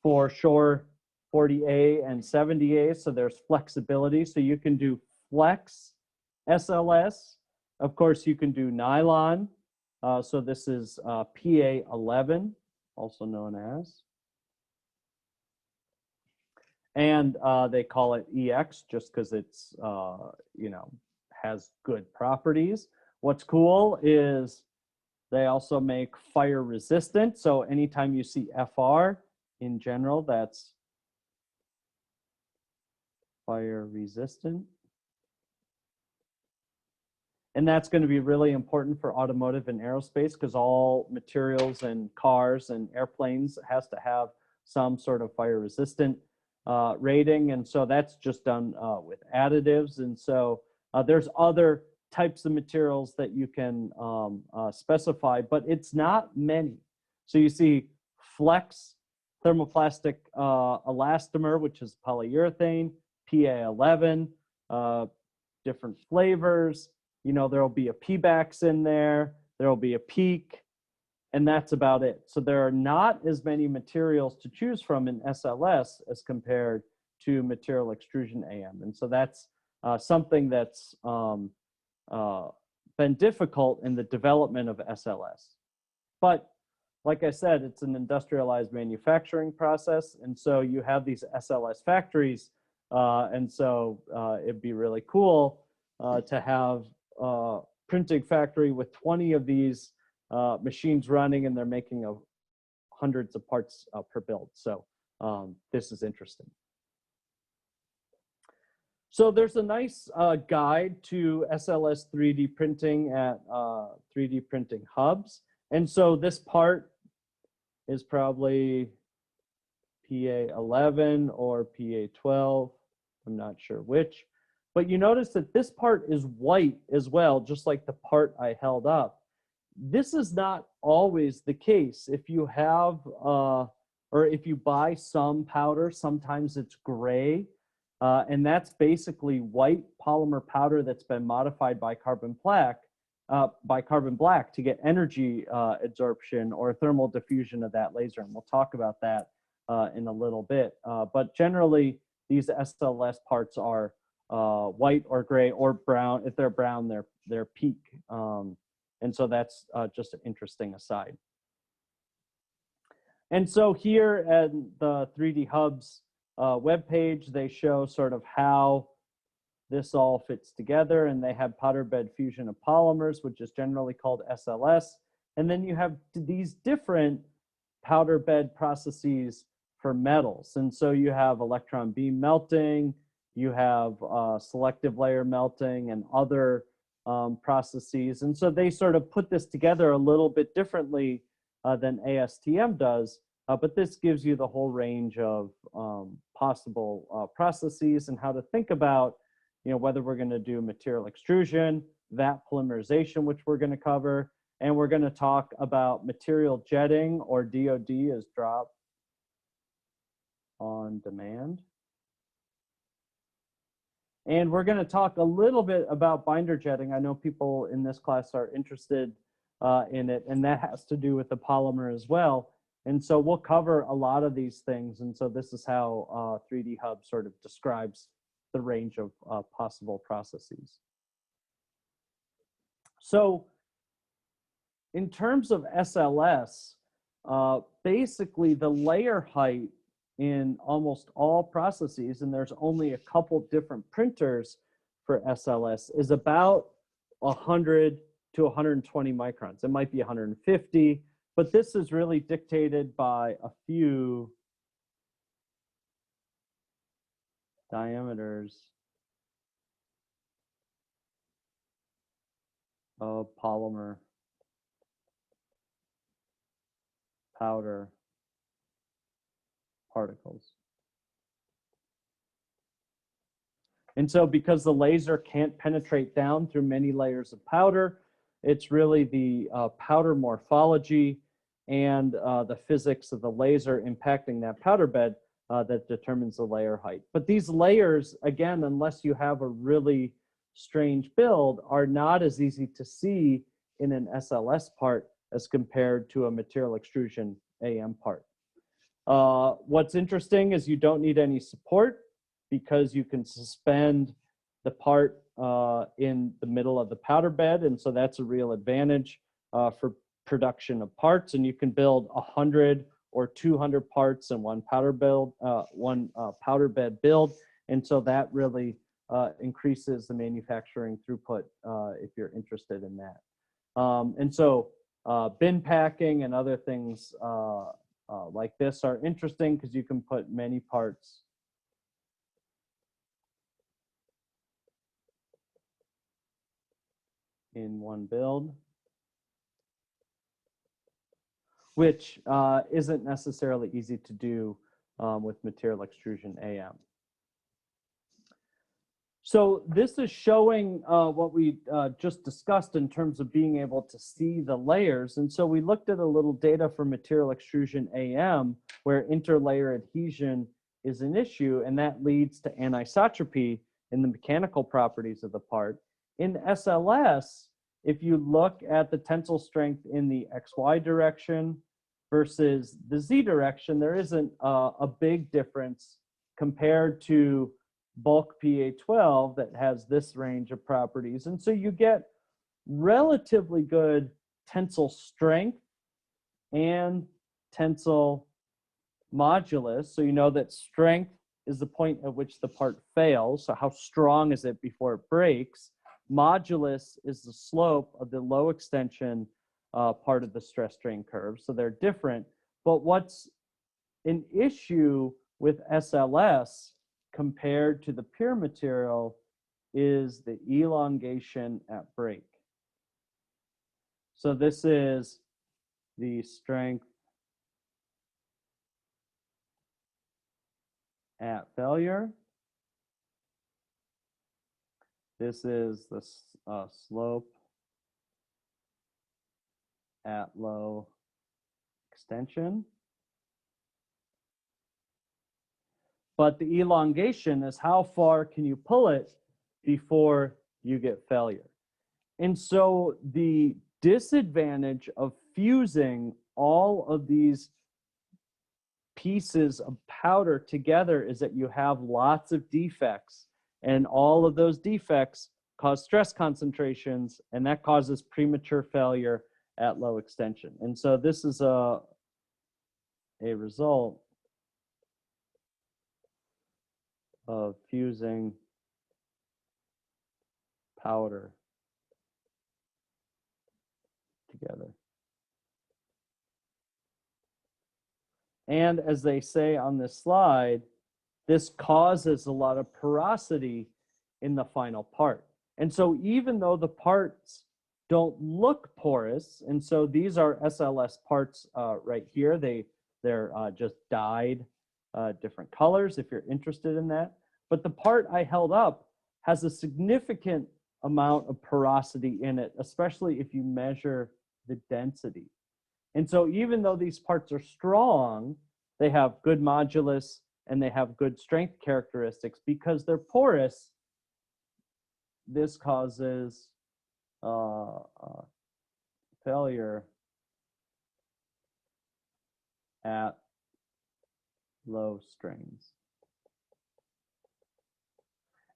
for sure 40A and 70A, so there's flexibility. So you can do flex SLS. Of course, you can do nylon. So this is PA11, also known as. And they call it EX just because it's, you know, has good properties. What's cool is they also make fire resistant. So anytime you see FR in general, that's fire resistant. And that's going to be really important for automotive and aerospace because all materials and cars and airplanes has to have some sort of fire resistant rating. And so that's just done with additives. And so there's other types of materials that you can specify, but it's not many. So you see flex thermoplastic elastomer, which is polyurethane, PA11, different flavors. You know, there'll be a PBAX in there. There'll be a PEEK, and that's about it. So there are not as many materials to choose from in SLS as compared to material extrusion AM. And so that's something that's been difficult in the development of SLS. But like I said, it's an industrialized manufacturing process. And so you have these SLS factories. And so it'd be really cool to have a printing factory with 20 of these machines running, and they're making hundreds of parts per build. So this is interesting. So there's a nice guide to SLS 3D printing at 3D printing hubs. And so this part is probably PA11 or PA12. I'm not sure which. But you notice that this part is white as well, just like the part I held up. This is not always the case. If you have, or if you buy some powder, sometimes it's gray. And that's basically white polymer powder that's been modified by carbon black to get energy absorption or thermal diffusion of that laser. And we'll talk about that in a little bit. But generally, these SLS parts are white or gray or brown. If they're brown, they're peak. And so that's just an interesting aside. And so here at the 3D Hubs webpage, they show sort of how this all fits together, and they have powder bed fusion of polymers, which is generally called SLS. And then you have these different powder bed processes for metals. And so you have electron beam melting, you have selective layer melting and other processes. And so they sort of put this together a little bit differently than ASTM does. But this gives you the whole range of possible processes and how to think about, whether we're going to do material extrusion, vat polymerization, which we're going to cover, and we're going to talk about material jetting, or DOD, as drop on demand. And we're going to talk a little bit about binder jetting. I know people in this class are interested in it, and that has to do with the polymer as well. And so we'll cover a lot of these things. And so this is how 3D Hub sort of describes the range of possible processes. So in terms of SLS, basically the layer height in almost all processes, and there's only a couple different printers for SLS, is about 100 to 120 microns. It might be 150. But this is really dictated by a few diameters of polymer powder particles. And so because the laser can't penetrate down through many layers of powder, it's really the powder morphology and the physics of the laser impacting that powder bed that determines the layer height. But these layers, again, unless you have a really strange build, are not as easy to see in an SLS part as compared to a material extrusion AM part. What's interesting is you don't need any support because you can suspend the part in the middle of the powder bed, and so that's a real advantage for production of parts. And you can build 100 or 200 parts in one powder bed build, and so that really increases the manufacturing throughput if you're interested in that. And so bin packing and other things like this are interesting because you can put many parts in one build, which isn't necessarily easy to do with material extrusion AM. So this is showing what we just discussed in terms of being able to see the layers. And so we looked at a little data for material extrusion AM where interlayer adhesion is an issue, and that leads to anisotropy in the mechanical properties of the part. In SLS, if you look at the tensile strength in the XY direction versus the Z direction, there isn't a big difference compared to bulk PA12 that has this range of properties. And so you get relatively good tensile strength and tensile modulus. So you know that strength is the point at which the part fails. So how strong is it before it breaks? Modulus is the slope of the low extension part of the stress strain curve. So they're different. But what's an issue with SLS compared to the pure material is the elongation at break. So this is the strength at failure. This is the slope at low extension. But the elongation is how far can you pull it before you get failure. And so the disadvantage of fusing all of these pieces of powder together is that you have lots of defects, and all of those defects cause stress concentrations, and that causes premature failure at low extension. And so this is a result of fusing powder together. And as they say on this slide, this causes a lot of porosity in the final part. And so even though the parts don't look porous, and so these are SLS parts right here, they're just dyed different colors if you're interested in that. But the part I held up has a significant amount of porosity in it, especially if you measure the density. And so even though these parts are strong, they have good modulus and they have good strength characteristics because they're porous. This causes failure at low strains.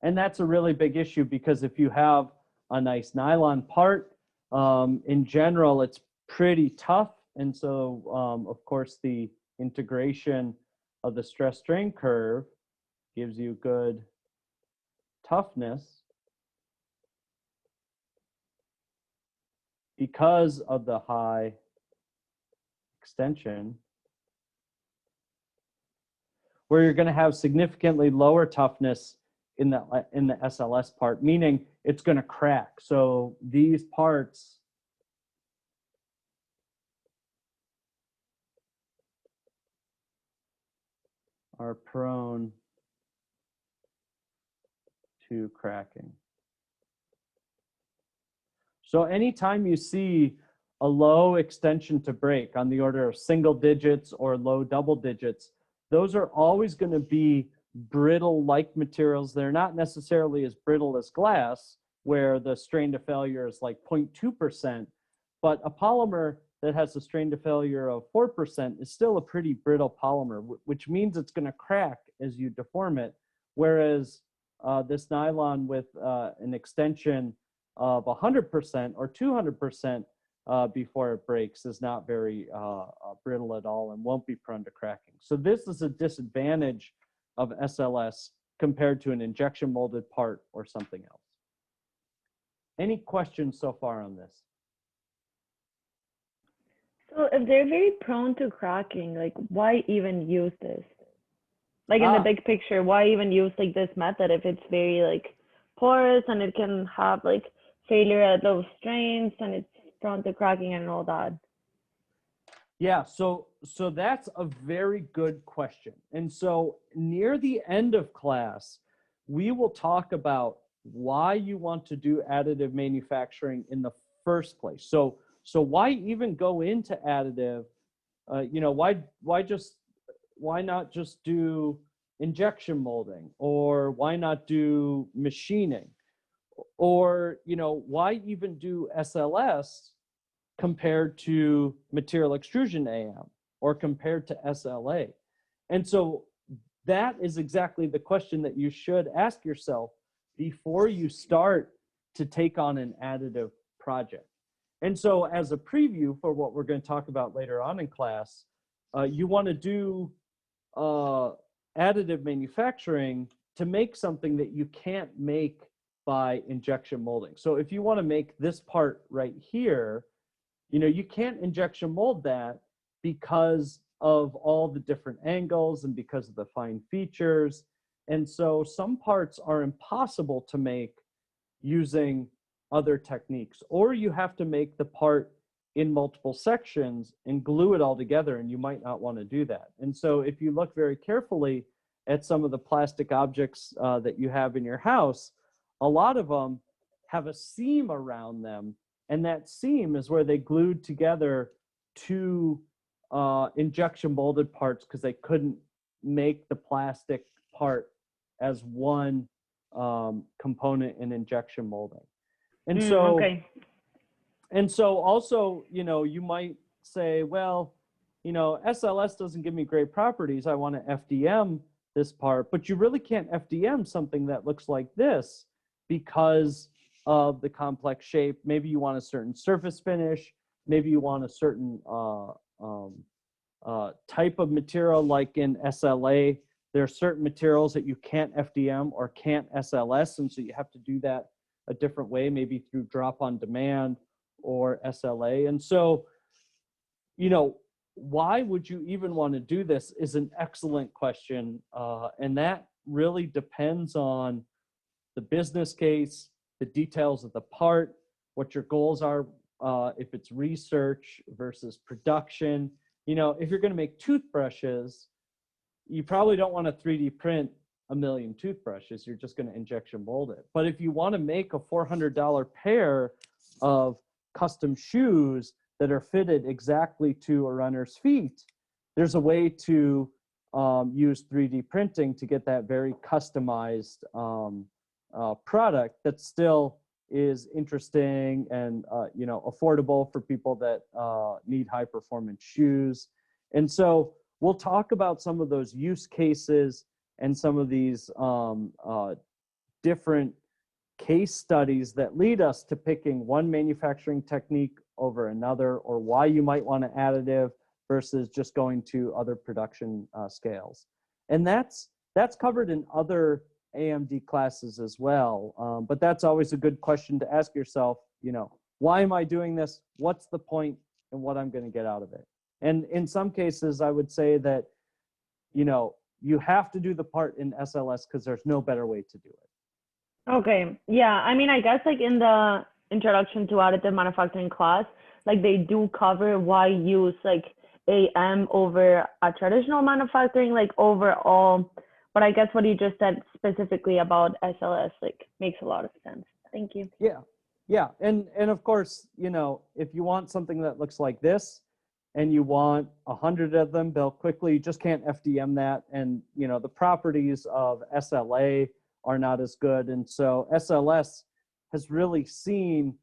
And that's a really big issue because if you have a nice nylon part, in general, it's pretty tough. And so, of course, the integration of the stress strain curve gives you good toughness because of the high extension, where you're going to have significantly lower toughness in the SLS part, meaning it's going to crack. So these parts are prone to cracking. So anytime you see a low extension to break on the order of single digits or low double digits, those are always going to be brittle-like materials. They're not necessarily as brittle as glass, where the strain to failure is like 0.2%, but a polymer that has a strain to failure of 4% is still a pretty brittle polymer, which means it's going to crack as you deform it, whereas this nylon with an extension of 100% or 200% before it breaks is not very brittle at all and won't be prone to cracking. So this is a disadvantage of SLS compared to an injection molded part or something else. Any questions so far on this? So if they're very prone to cracking, like why even use this? Like in the big picture, why even use like this method if it's very like porous and it can have like failure at low strains and it's prone to cracking and all that? Yeah, so that's a very good question. And so near the end of class, we will talk about why you want to do additive manufacturing in the first place. So why even go into additive? You know, why not just do injection molding, or why not do machining? Or, you know, why even do SLS compared to material extrusion AM or compared to SLA? And so that is exactly the question that you should ask yourself before you start to take on an additive project. And so as a preview for what we're going to talk about later on in class, you want to do additive manufacturing to make something that you can't make by injection molding. So if you want to make this part right here, you know, you can't injection mold that because of all the different angles and because of the fine features. And so some parts are impossible to make using other techniques, or you have to make the part in multiple sections and glue it all together, and you might not want to do that. And so if you look very carefully at some of the plastic objects that you have in your house, a lot of them have a seam around them, and that seam is where they glued together two injection molded parts because they couldn't make the plastic part as one component in injection molding. And so, okay. and so also, you know, you might say, well, you know, SLS doesn't give me great properties. I want to FDM this part, but you really can't FDM something that looks like this because of the complex shape. Maybe you want a certain surface finish. Maybe you want a certain type of material, like in SLA. There are certain materials that you can't FDM or can't SLS, and so you have to do that a different way, maybe through drop on demand or SLA. And so, you know, why would you even want to do this is an excellent question. And that really depends on the business case, the details of the part, what your goals are, if it's research versus production. You know, if you're going to make toothbrushes, you probably don't want to 3D print a million toothbrushes. You're just going to injection mold it. But if you want to make a $400 pair of custom shoes that are fitted exactly to a runner's feet, there's a way to use 3D printing to get that very customized product that still is interesting and you know, affordable for people that need high performance shoes. And so we'll talk about some of those use cases and some of these different case studies that lead us to picking one manufacturing technique over another, or why you might want an additive versus just going to other production scales. And that's covered in other AMD classes as well. But that's always a good question to ask yourself, you know, why am I doing this? What's the point and what I'm going to get out of it? And in some cases, I would say that, you know, you have to do the part in SLS because there's no better way to do it. Okay. Yeah. I mean, I guess like in the introduction to additive manufacturing class, like they do cover why use like AM over a traditional manufacturing, like overall. But I guess what you just said specifically about SLS, like makes a lot of sense. Thank you. Yeah. Yeah. And of course, you know, if you want something that looks like this and you want 100 of them built quickly, you just can't FDM that. And, you know, the properties of SLA are not as good. And so SLS has really seen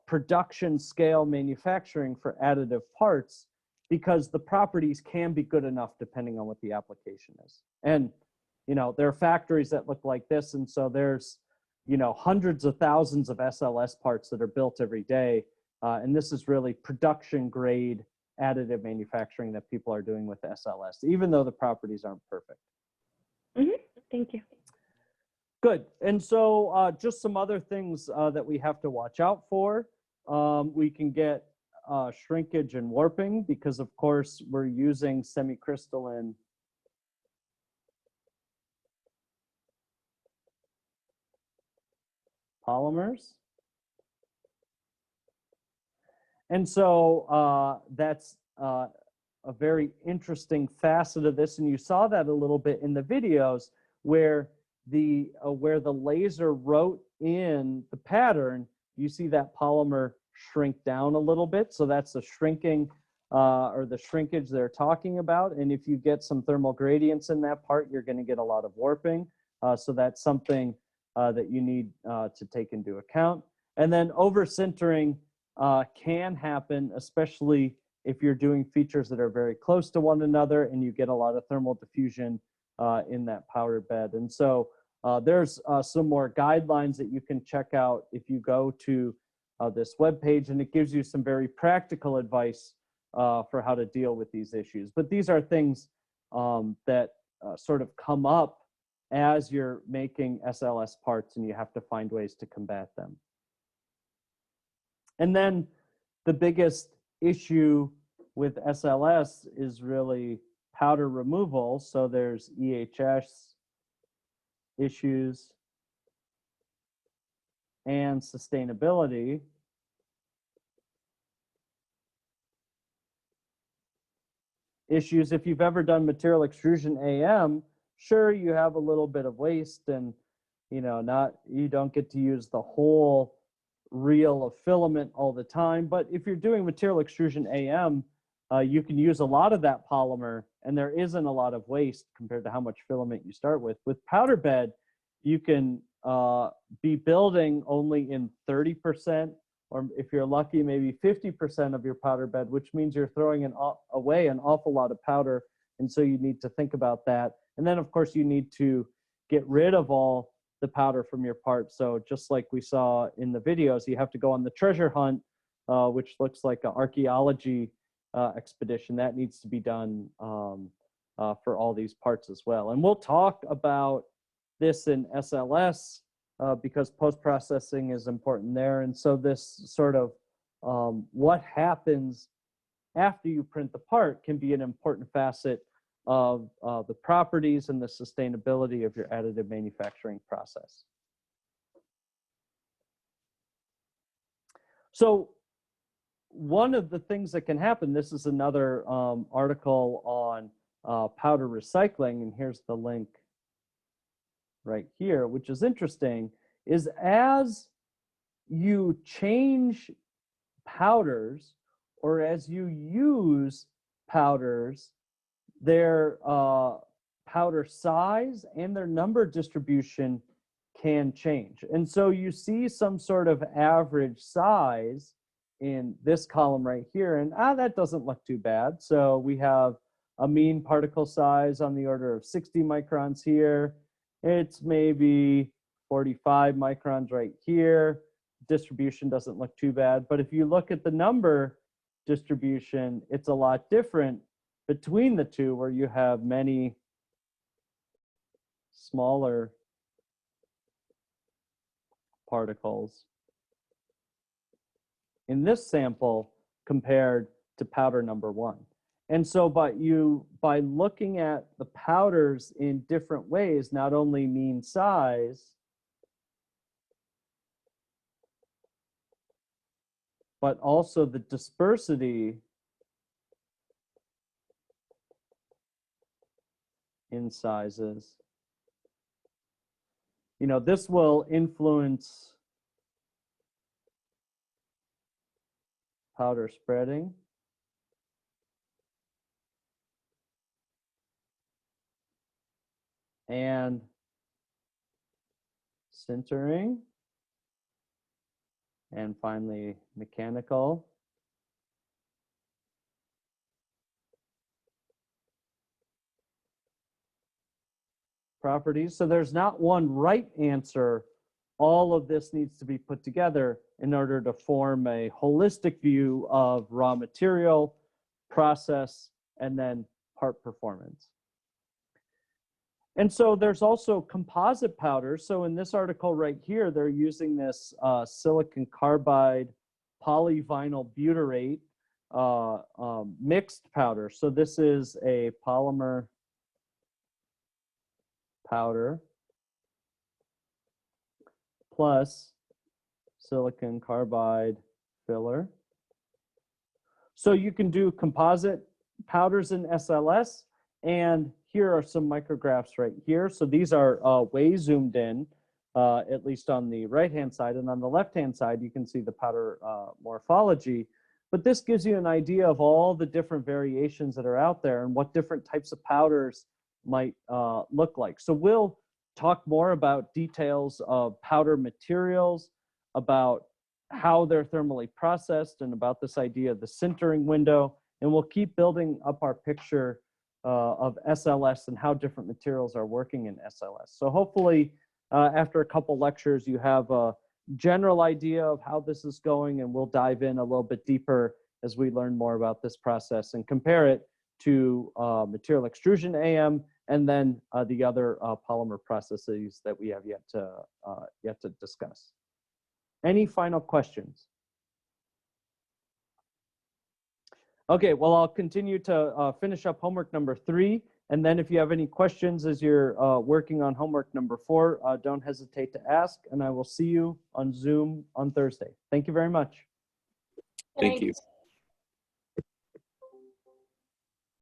production scale manufacturing for additive parts because the properties can be good enough depending on what the application is. And, you know, there are factories that look like this. And so there's, you know, hundreds of thousands of SLS parts that are built every day. And this is really production grade additive manufacturing that people are doing with SLS, even though the properties aren't perfect. Mm-hmm. Thank you. Good. And so just some other things that we have to watch out for. We can get shrinkage and warping because, of course, we're using semicrystalline polymers. And so that's a very interesting facet of this. And you saw that a little bit in the videos where the laser wrote in the pattern, you see that polymer shrink down a little bit. So that's the shrinking or the shrinkage they're talking about. And if you get some thermal gradients in that part, you're going to get a lot of warping. So that's something that you need to take into account. And then over-sintering can happen, especially if you're doing features that are very close to one another and you get a lot of thermal diffusion in that powder bed. And so there's some more guidelines that you can check out if you go to this webpage, and it gives you some very practical advice for how to deal with these issues. But these are things that sort of come up as you're making SLS parts, and you have to find ways to combat them. And then the biggest issue with SLS is really powder removal. So there's EHS issues and sustainability. Issues, if you've ever done material extrusion AM, sure, you have a little bit of waste, and you don't get to use the whole reel of filament all the time. But if you're doing material extrusion AM, you can use a lot of that polymer, and there isn't a lot of waste compared to how much filament you start with. With powder bed, you can be building only in 30%, or if you're lucky, maybe 50% of your powder bed, which means you're throwing away an awful lot of powder. And so you need to think about that. And then, of course, you need to get rid of all the powder from your part. So just like we saw in the videos, you have to go on the treasure hunt, which looks like an archaeology expedition. That needs to be done for all these parts as well. And we'll talk about this in SLS because post-processing is important there. And so this sort of what happens after you print the part can be an important facet of the properties and the sustainability of your additive manufacturing process. So one of the things that can happen, this is another article on powder recycling, and here's the link right here, which is interesting, is as you change powders or as you use powders, their powder size and their number distribution can change. And so you see some sort of average size in this column right here, and that doesn't look too bad. So we have a mean particle size on the order of 60 microns here. It's maybe 45 microns right here. Distribution doesn't look too bad. But if you look at the number distribution, it's a lot different between the two, where you have many smaller particles in this sample compared to powder number one. And so by looking at the powders in different ways, not only mean size, but also the dispersity in sizes, this will influence powder spreading. And sintering, and finally mechanical. Properties. So there's not one right answer. All of this needs to be put together in order to form a holistic view of raw material, process, and then part performance. And so there's also composite powders. So in this article right here, they're using this silicon carbide polyvinyl butyrate mixed powder. So this is a polymer powder plus silicon carbide filler. So you can do composite powders in SLS, and here are some micrographs right here. So these are way zoomed in, at least on the right-hand side, and on the left-hand side, you can see the powder morphology. But this gives you an idea of all the different variations that are out there and what different types of powders might look like. So we'll talk more about details of powder materials, about how they're thermally processed, and about this idea of the sintering window. And we'll keep building up our picture of SLS and how different materials are working in SLS. So hopefully, after a couple lectures, you have a general idea of how this is going, and we'll dive in a little bit deeper as we learn more about this process and compare it to material extrusion AM, and then the other polymer processes that we have yet to discuss. Any final questions? Okay, well, I'll continue to finish up homework number 3, and then if you have any questions as you're working on homework number 4, don't hesitate to ask, and I will see you on Zoom on Thursday. Thank you very much. Thank you.